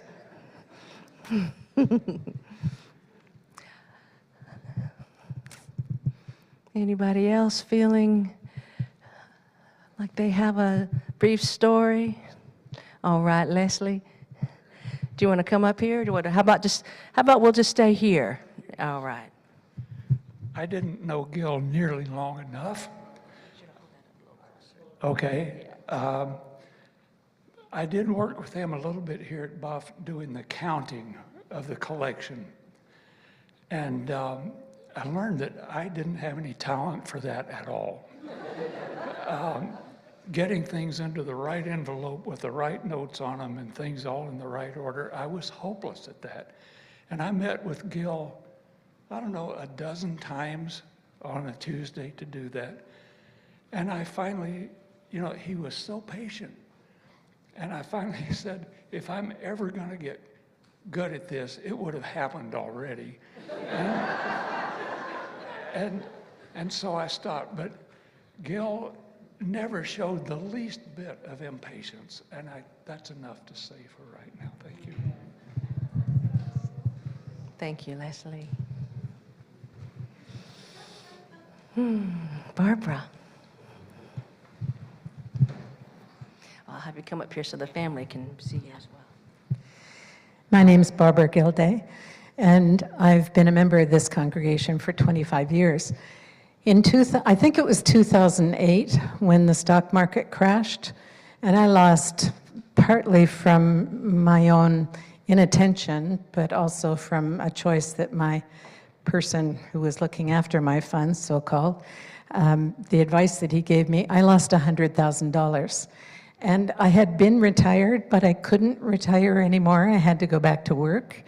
Anybody else feeling like they have a brief story? All right, Leslie. Do you want to come up here? How about we'll just stay here? All right. I didn't know Gil nearly long enough. Okay. I did work with him a little bit here at Buff doing the counting of the collection. And I learned that I didn't have any talent for that at all. Getting things into the right envelope with the right notes on them and things all in the right order, I was hopeless at that. And I met with Gil, I don't know, a dozen times on a Tuesday to do that. And I finally, he was so patient. And I finally said, if I'm ever going to get good at this, it would have happened already. And so I stopped. But Gil never showed the least bit of impatience. And that's enough to say for right now. Thank you. Thank you, Leslie. Barbara. I'll have you come up here so the family can see you as well. My name's Barbara Gilday, and I've been a member of this congregation for 25 years. I think it was 2008 when the stock market crashed, and I lost partly from my own inattention, but also from a choice that my person who was looking after my funds, so-called, the advice that he gave me, I lost $100,000. And I had been retired, but I couldn't retire anymore. I had to go back to work.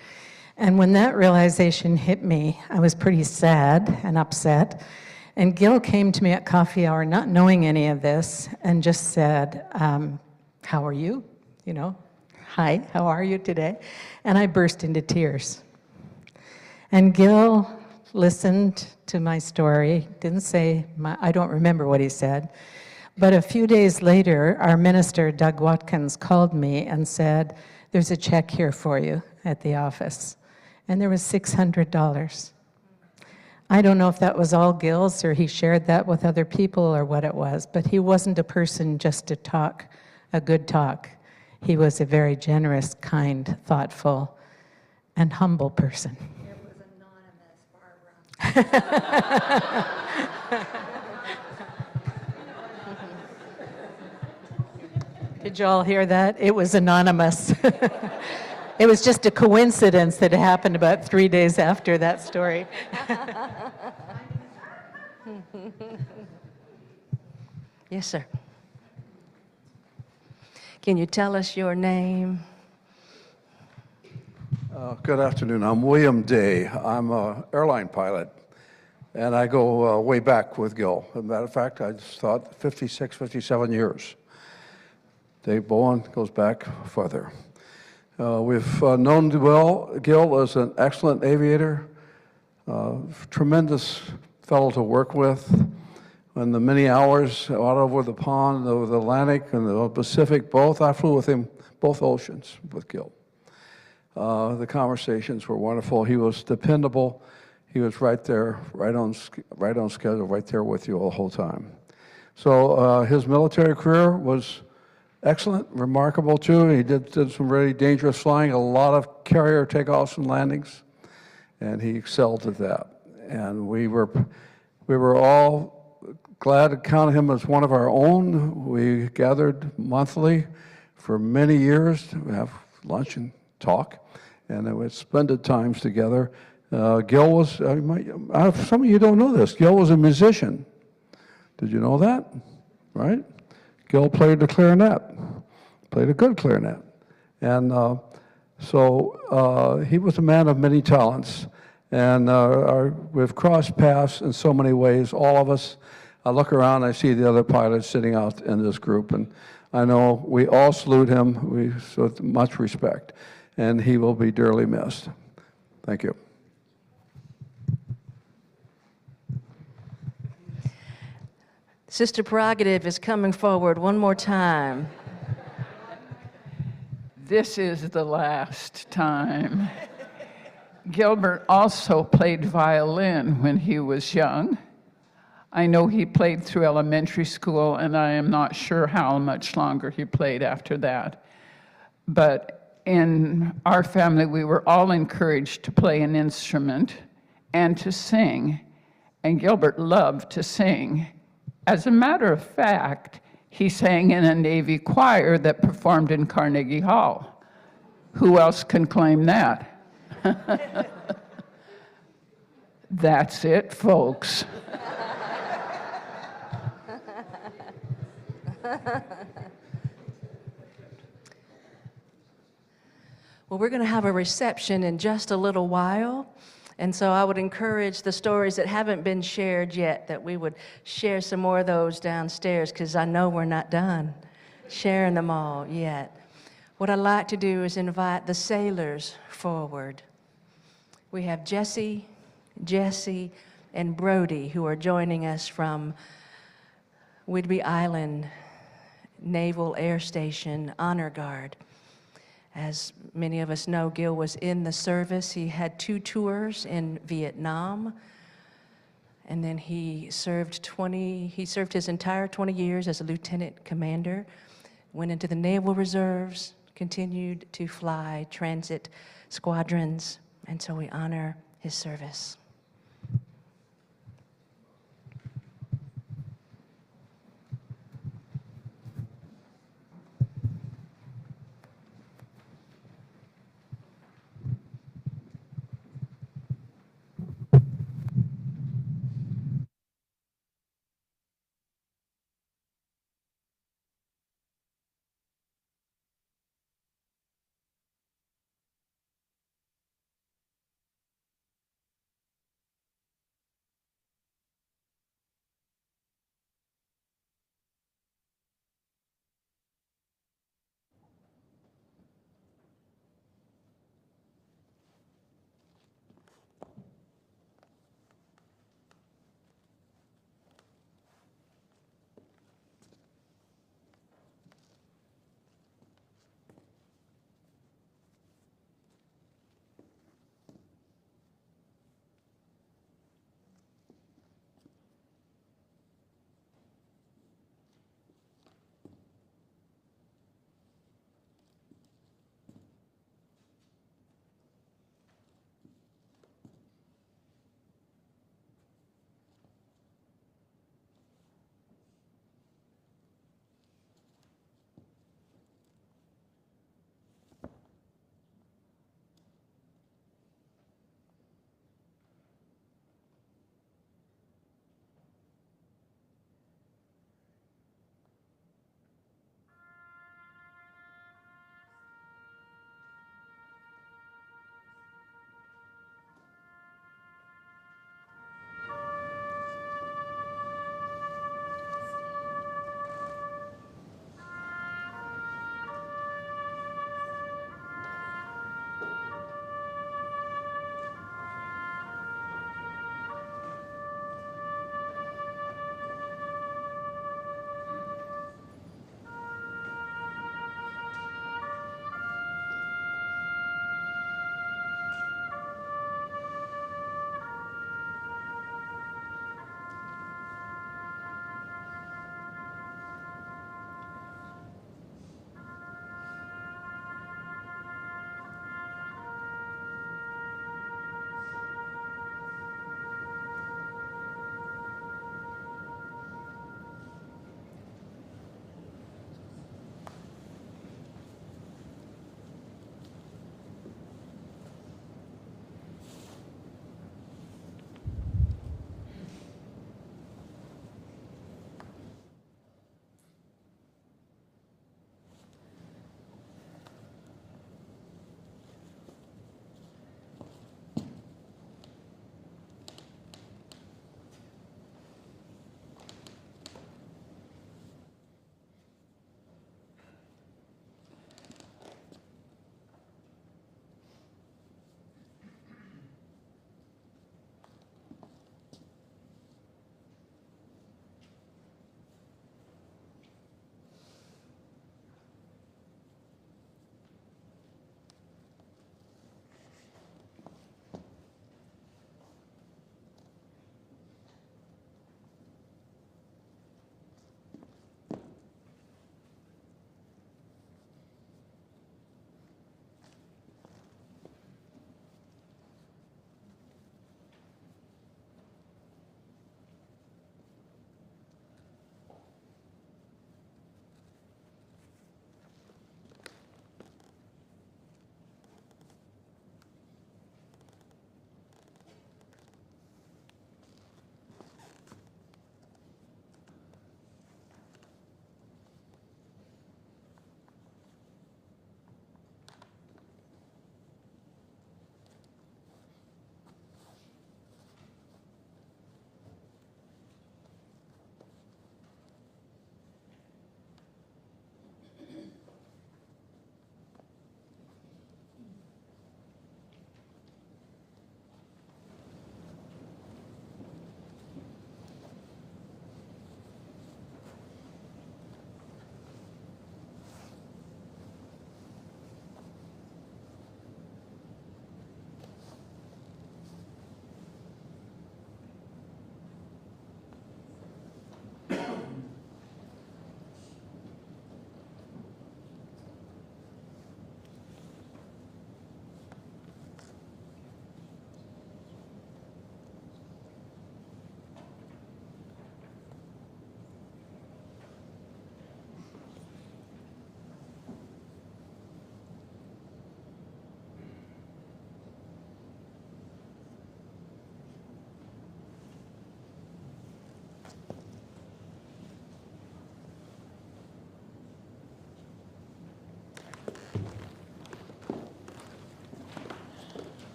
And when that realization hit me, I was pretty sad and upset. And Gil came to me at coffee hour, not knowing any of this, and just said, how are you? Hi, how are you today? And I burst into tears. And Gil listened to my story, didn't say, I don't remember what he said. But a few days later, our minister, Doug Watkins, called me and said, there's a check here for you at the office. And there was $600. I don't know if that was all Gil's or he shared that with other people or what it was, but he wasn't a person just to talk a good talk. He was a very generous, kind, thoughtful, and humble person. It was anonymous, Barbara. Did you all hear that? It was anonymous. It was just a coincidence that it happened about 3 days after that story. Yes, sir. Can you tell us your name? Good afternoon. I'm William Day. I'm an airline pilot, and I go way back with Gil. As a matter of fact, I just thought 56, 57 years. Dave Bowen goes back further. We've known Gil as an excellent aviator, tremendous fellow to work with. In the many hours out over the pond, over the Atlantic and the Pacific, I flew with him both oceans with Gil. The conversations were wonderful. He was dependable. He was right there, right on schedule, right there with you all the whole time. So his military career was excellent, remarkable too. He did some really dangerous flying, a lot of carrier takeoffs and landings, and he excelled at that. And we were all glad to count him as one of our own. We gathered monthly for many years to have lunch and talk, and it was splendid times together. Gil was, some of you don't know this, Gil was a musician. Did you know that? Right? Gil played the clarinet, played a good clarinet. And so he was a man of many talents. And we've crossed paths in so many ways, all of us. I look around, I see the other pilots sitting out in this group, and I know we all salute him with much respect, and he will be dearly missed. Thank you. Sister Prerogative is coming forward one more time. This is the last time. Gilbert also played violin when he was young. I know he played through elementary school, and I am not sure how much longer he played after that. But in our family, we were all encouraged to play an instrument and to sing, and Gilbert loved to sing. As a matter of fact, he sang in a Navy choir that performed in Carnegie Hall. Who else can claim that? That's it, folks. Well, we're going to have a reception in just a little while. And so I would encourage the stories that haven't been shared yet, that we would share some more of those downstairs, because I know we're not done sharing them all yet. What I'd like to do is invite the sailors forward. We have Jesse, and Brody, who are joining us from Whidbey Island Naval Air Station Honor Guard. As many of us know, Gil was in the service. He had 2 tours in Vietnam, and then he served his entire 20 years as a lieutenant commander, went into the Naval Reserves, continued to fly transit squadrons, and so we honor his service.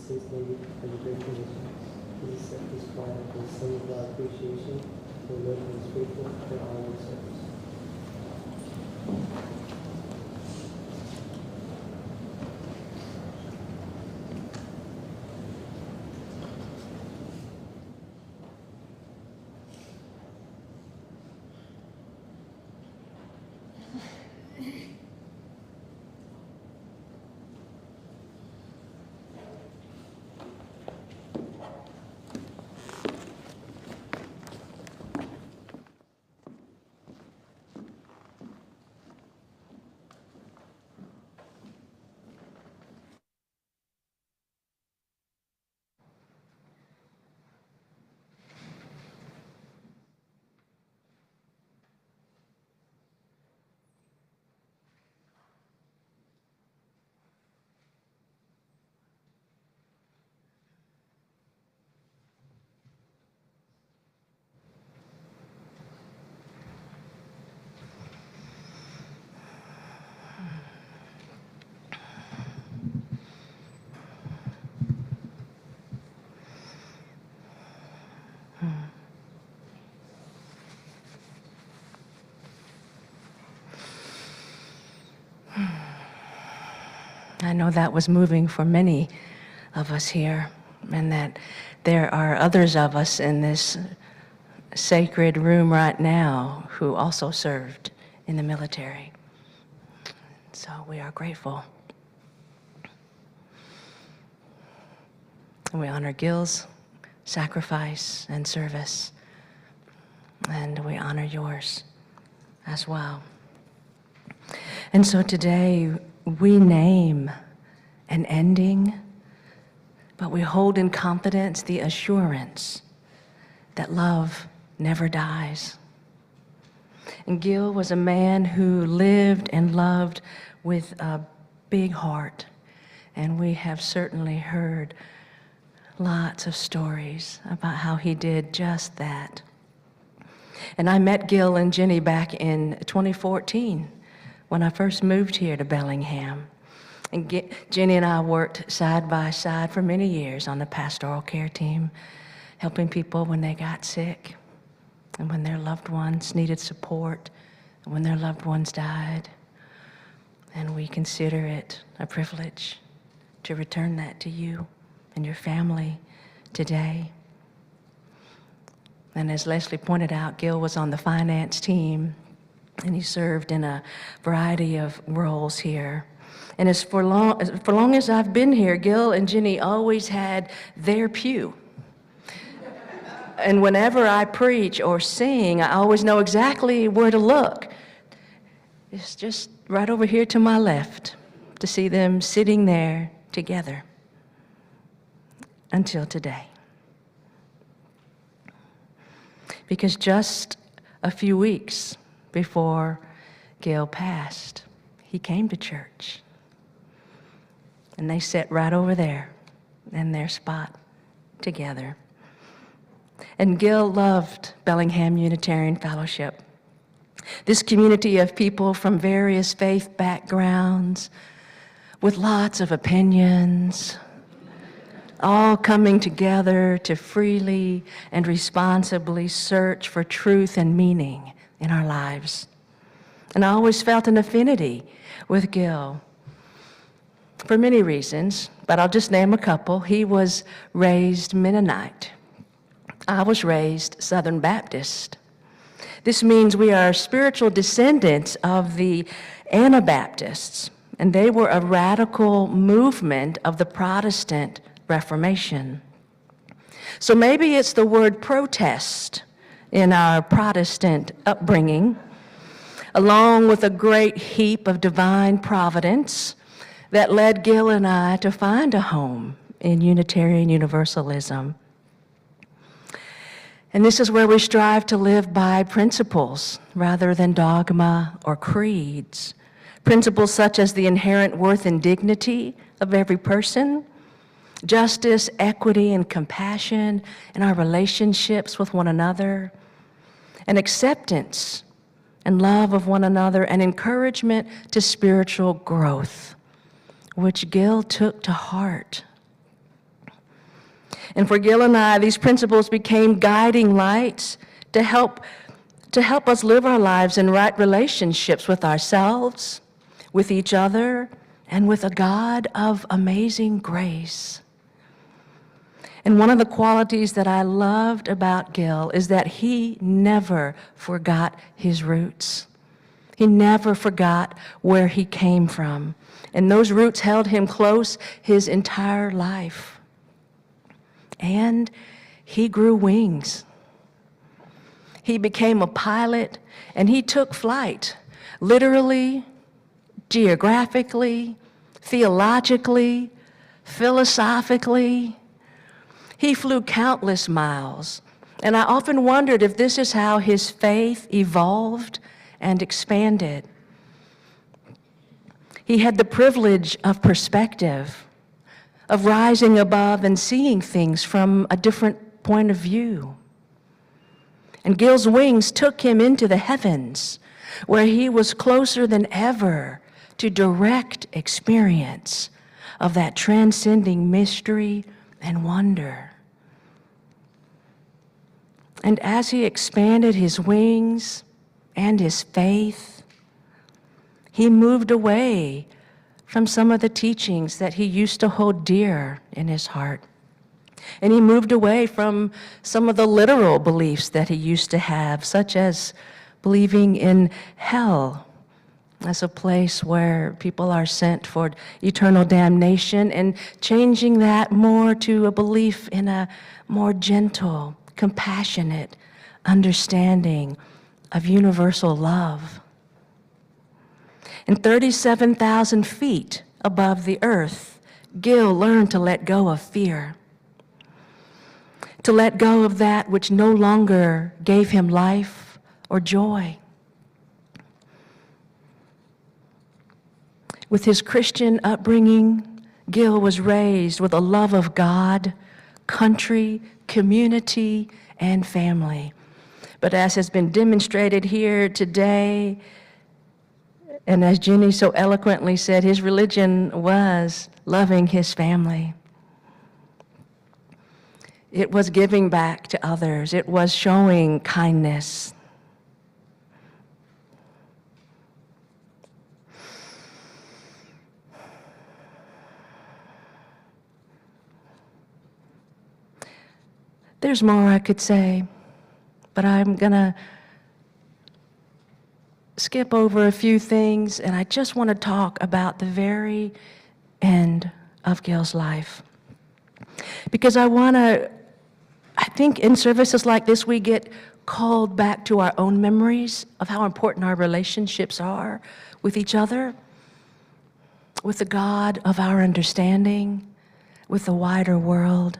States Navy has a great tradition. Please set this flag with a symbol of our appreciation for the work that is faithful to all our service. I know that was moving for many of us here, and that there are others of us in this sacred room right now who also served in the military. So we are grateful. And we honor Gil's sacrifice and service, and we honor yours as well. And so today we name an ending, but we hold in confidence the assurance that love never dies. And Gil was a man who lived and loved with a big heart, and we have certainly heard lots of stories about how he did just that. And I met Gil and Jenny back in 2014 when I first moved here to Bellingham. And Jenny and I worked side by side for many years on the pastoral care team, helping people when they got sick and when their loved ones needed support and when their loved ones died. And we consider it a privilege to return that to you and your family today. And as Leslie pointed out, Gil was on the finance team, and he served in a variety of roles here. And for long as I've been here, Gil and Jenny always had their pew. And whenever I preach or sing, I always know exactly where to look. It's just right over here to my left to see them sitting there together until today. Because just a few weeks before Gil passed, he came to church. And they sat right over there in their spot together. And Gil loved Bellingham Unitarian Fellowship. This community of people from various faith backgrounds with lots of opinions, all coming together to freely and responsibly search for truth and meaning in our lives. And I always felt an affinity with Gil for many reasons, but I'll just name a couple. He was raised Mennonite. I was raised Southern Baptist. This means we are spiritual descendants of the Anabaptists, and they were a radical movement of the Protestant Reformation. So maybe it's the word protest in our Protestant upbringing, along with a great heap of divine providence that led Gil and I to find a home in Unitarian Universalism. And this is where we strive to live by principles rather than dogma or creeds. Principles such as the inherent worth and dignity of every person, justice, equity, and compassion in our relationships with one another, and acceptance and love of one another, and encouragement to spiritual growth, which Gil took to heart. And for Gil and I, these principles became guiding lights to help us live our lives in right relationships with ourselves, with each other, and with a God of amazing grace. And one of the qualities that I loved about Gil is that he never forgot his roots. He never forgot where he came from. And those roots held him close his entire life. And he grew wings. He became a pilot, and he took flight, literally, geographically, theologically, philosophically. He flew countless miles, and I often wondered if this is how his faith evolved and expanded. He had the privilege of perspective, of rising above and seeing things from a different point of view. And Gil's wings took him into the heavens, where he was closer than ever to direct experience of that transcending mystery and wonder. And as he expanded his wings and his faith, he moved away from some of the teachings that he used to hold dear in his heart. And he moved away from some of the literal beliefs that he used to have, such as believing in hell as a place where people are sent for eternal damnation, and changing that more to a belief in a more gentle, compassionate understanding of universal love. And 37,000 feet above the earth, Gil learned to let go of fear, to let go of that which no longer gave him life or joy. With his Christian upbringing, Gil was raised with a love of God, country, community, and family. But as has been demonstrated here today, and as Jenny so eloquently said, his religion was loving his family. It was giving back to others. It was showing kindness. There's more I could say, but I'm gonna skip over a few things, and I just want to talk about the very end of Gil's life. Because I think in services like this, we get called back to our own memories of how important our relationships are with each other, with the God of our understanding, with the wider world.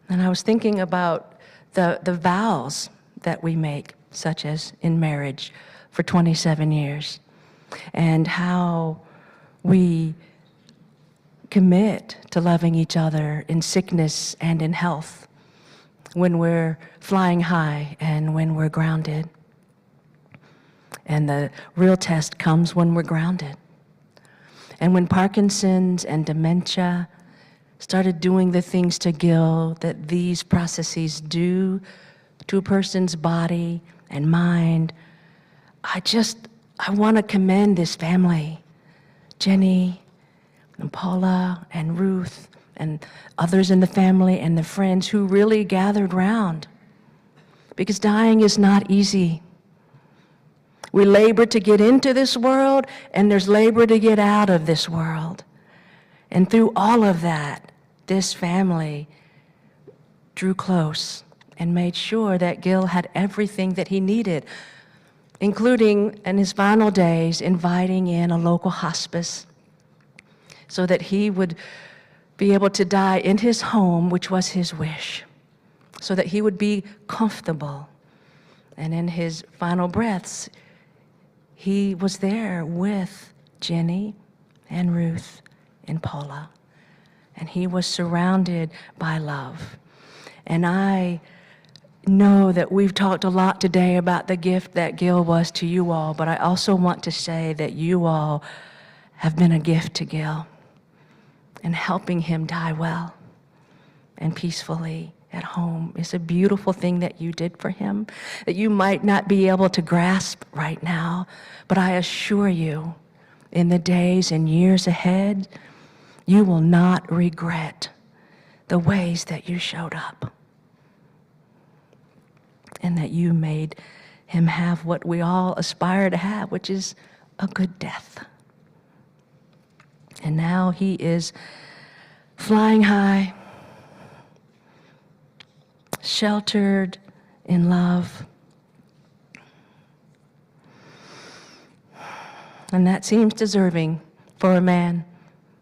And I was thinking about the vows that we make, such as in marriage for 27 years, and how we commit to loving each other in sickness and in health, when we're flying high and when we're grounded. And the real test comes when we're grounded. And when Parkinson's and dementia started doing the things to Gil that these processes do to a person's body and mind, I want to commend this family, Jenny and Paula and Ruth and others in the family and the friends who really gathered round, because dying is not easy. We labor to get into this world, and there's labor to get out of this world. And through all of that, this family drew close and made sure that Gil had everything that he needed, including, in his final days, inviting in a local hospice so that he would be able to die in his home, which was his wish, so that he would be comfortable. And in his final breaths, he was there with Jenny and Ruth and Paula. And he was surrounded by love. And I know that we've talked a lot today about the gift that Gil was to you all, but I also want to say that you all have been a gift to Gil in helping him die well and peacefully at home. It's a beautiful thing that you did for him that you might not be able to grasp right now, but I assure you, in the days and years ahead, you will not regret the ways that you showed up and that you made him have what we all aspire to have, which is a good death. And now he is flying high, sheltered in love. And that seems deserving for a man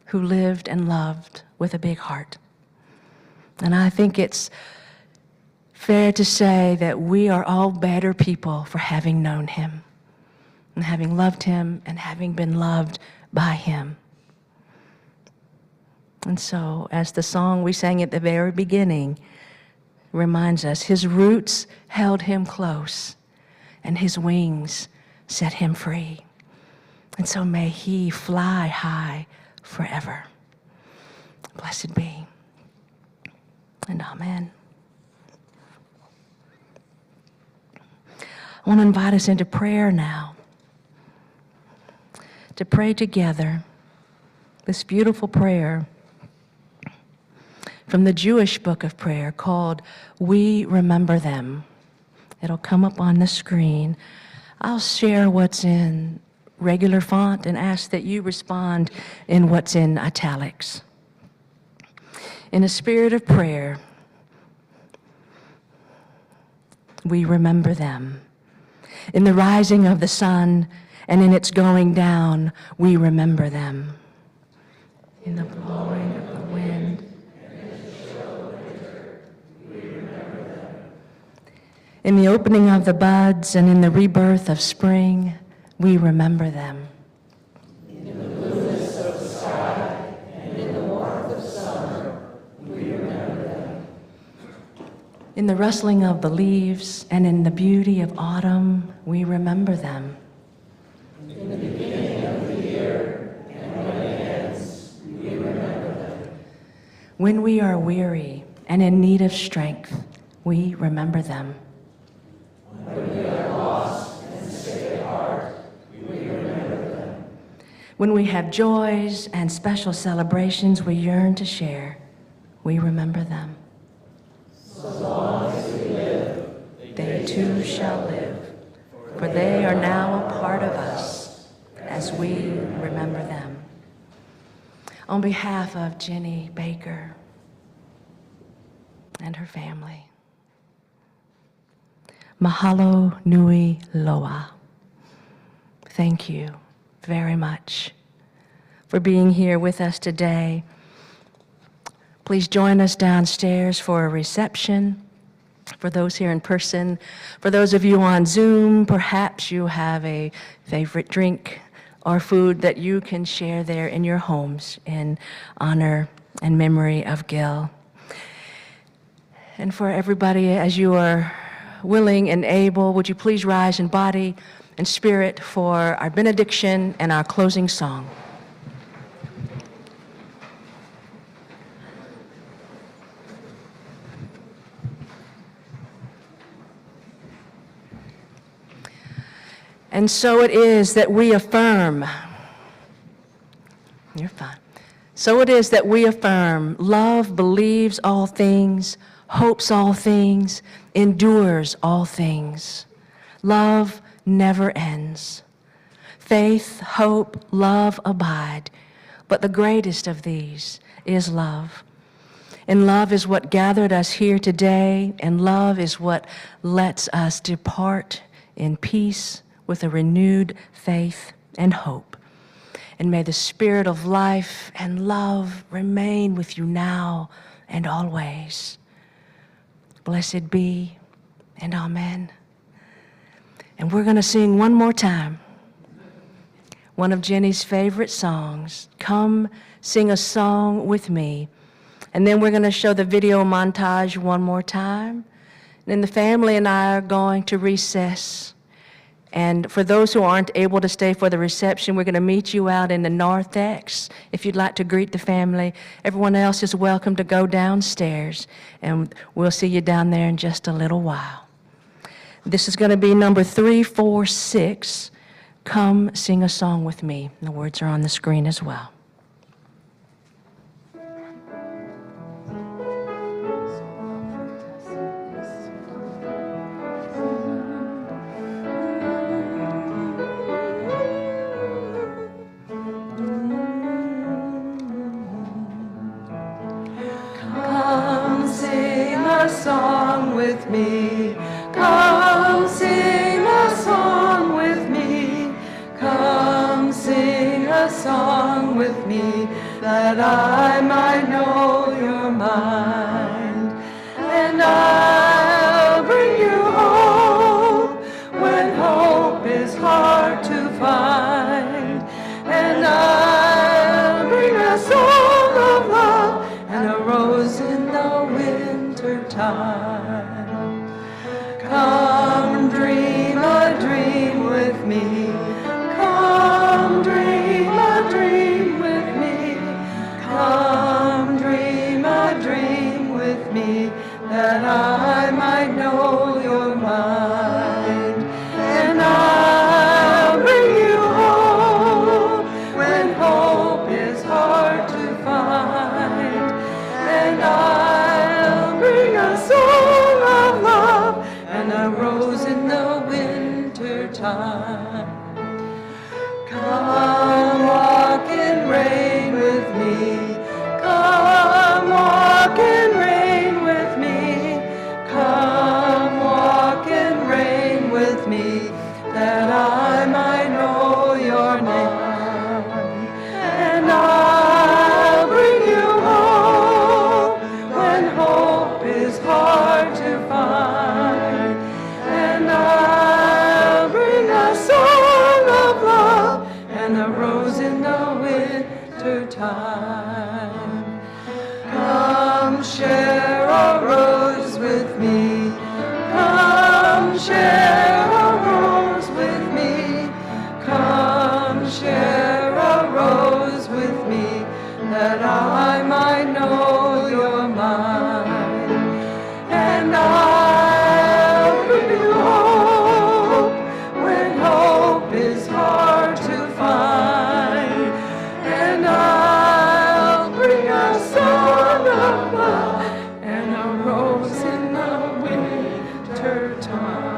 who lived and loved with a big heart. And I think it's fair to say that we are all better people for having known him and having loved him and having been loved by him. And so, as the song we sang at the very beginning reminds us, his roots held him close and his wings set him free. And so may he fly high forever. Blessed be. And amen. I want to invite us into prayer now, to pray together this beautiful prayer from the Jewish book of prayer called We Remember Them. It'll come up on the screen. I'll share what's in regular font and ask that you respond in what's in italics. In a spirit of prayer, we remember them. In the rising of the sun and in its going down, we remember them. In the blowing of the wind, in the opening of the buds and in the rebirth of spring, we remember them. In the blueness of the sky and in the warmth of summer, we remember them. In the rustling of the leaves and in the beauty of autumn, we remember them. In the beginning of the year and when it ends, we remember them. When we are weary and in need of strength, we remember them. When we are lost and sick at heart, we remember them. When we have joys and special celebrations we yearn to share, we remember them. So long as we live, They too shall live, for they are now a part of us as we remember them. On behalf of Jenny Baker and her family, mahalo nui loa. Thank you very much for being here with us today. Please join us downstairs for a reception. For those here in person, for those of you on Zoom, perhaps you have a favorite drink or food that you can share there in your homes in honor and memory of Gil. And for everybody, as you are willing and able, would you please rise in body and spirit for our benediction and our closing song. And so it is that we affirm, you're fine. So it is that we affirm love believes all things, hopes all things, endures all things. Love never ends. Faith, hope, love abide, but the greatest of these is love. And love is what gathered us here today, and love is what lets us depart in peace with a renewed faith and hope. And may the spirit of life and love remain with you now and always. Blessed be, and amen. And we're going to sing one more time one of Jenny's favorite songs, Come Sing a Song with Me. And then we're going to show the video montage one more time. And then the family and I are going to recess And for those who aren't able to stay for the reception, we're going to meet you out in the narthex if you'd like to greet the family. Everyone else is welcome to go downstairs, and we'll see you down there in just a little while. This is going to be number 346, Come Sing a Song with Me. The words are on the screen as well. Come sing a song with me. Come sing a song with me. Come sing a song with me, that I might know your mind. And I'll bring you hope when hope is hard to find. And I'll bring a song of love and a rose in the winter time. Come dream a dream with me. Come dream a dream with me. Come dream a dream with me, that I might know your mind. And I'll bring you hope when hope is hard to find. And I'll bring a song of love and a rose in the winter time. Come walk in rain with me. Come walk in rain with me. Come walk in rain with me, that I might know your name. And I'll bring you hope when hope is hard to find. And I'll bring a song of love and a rose in the winter time. Come share a rose with me. Come share a rose with me. Come share a rose with me, that I might know your mind. And I'll bring you hope when hope is hard to find. And I'll bring a song of love and a rose in the winter time.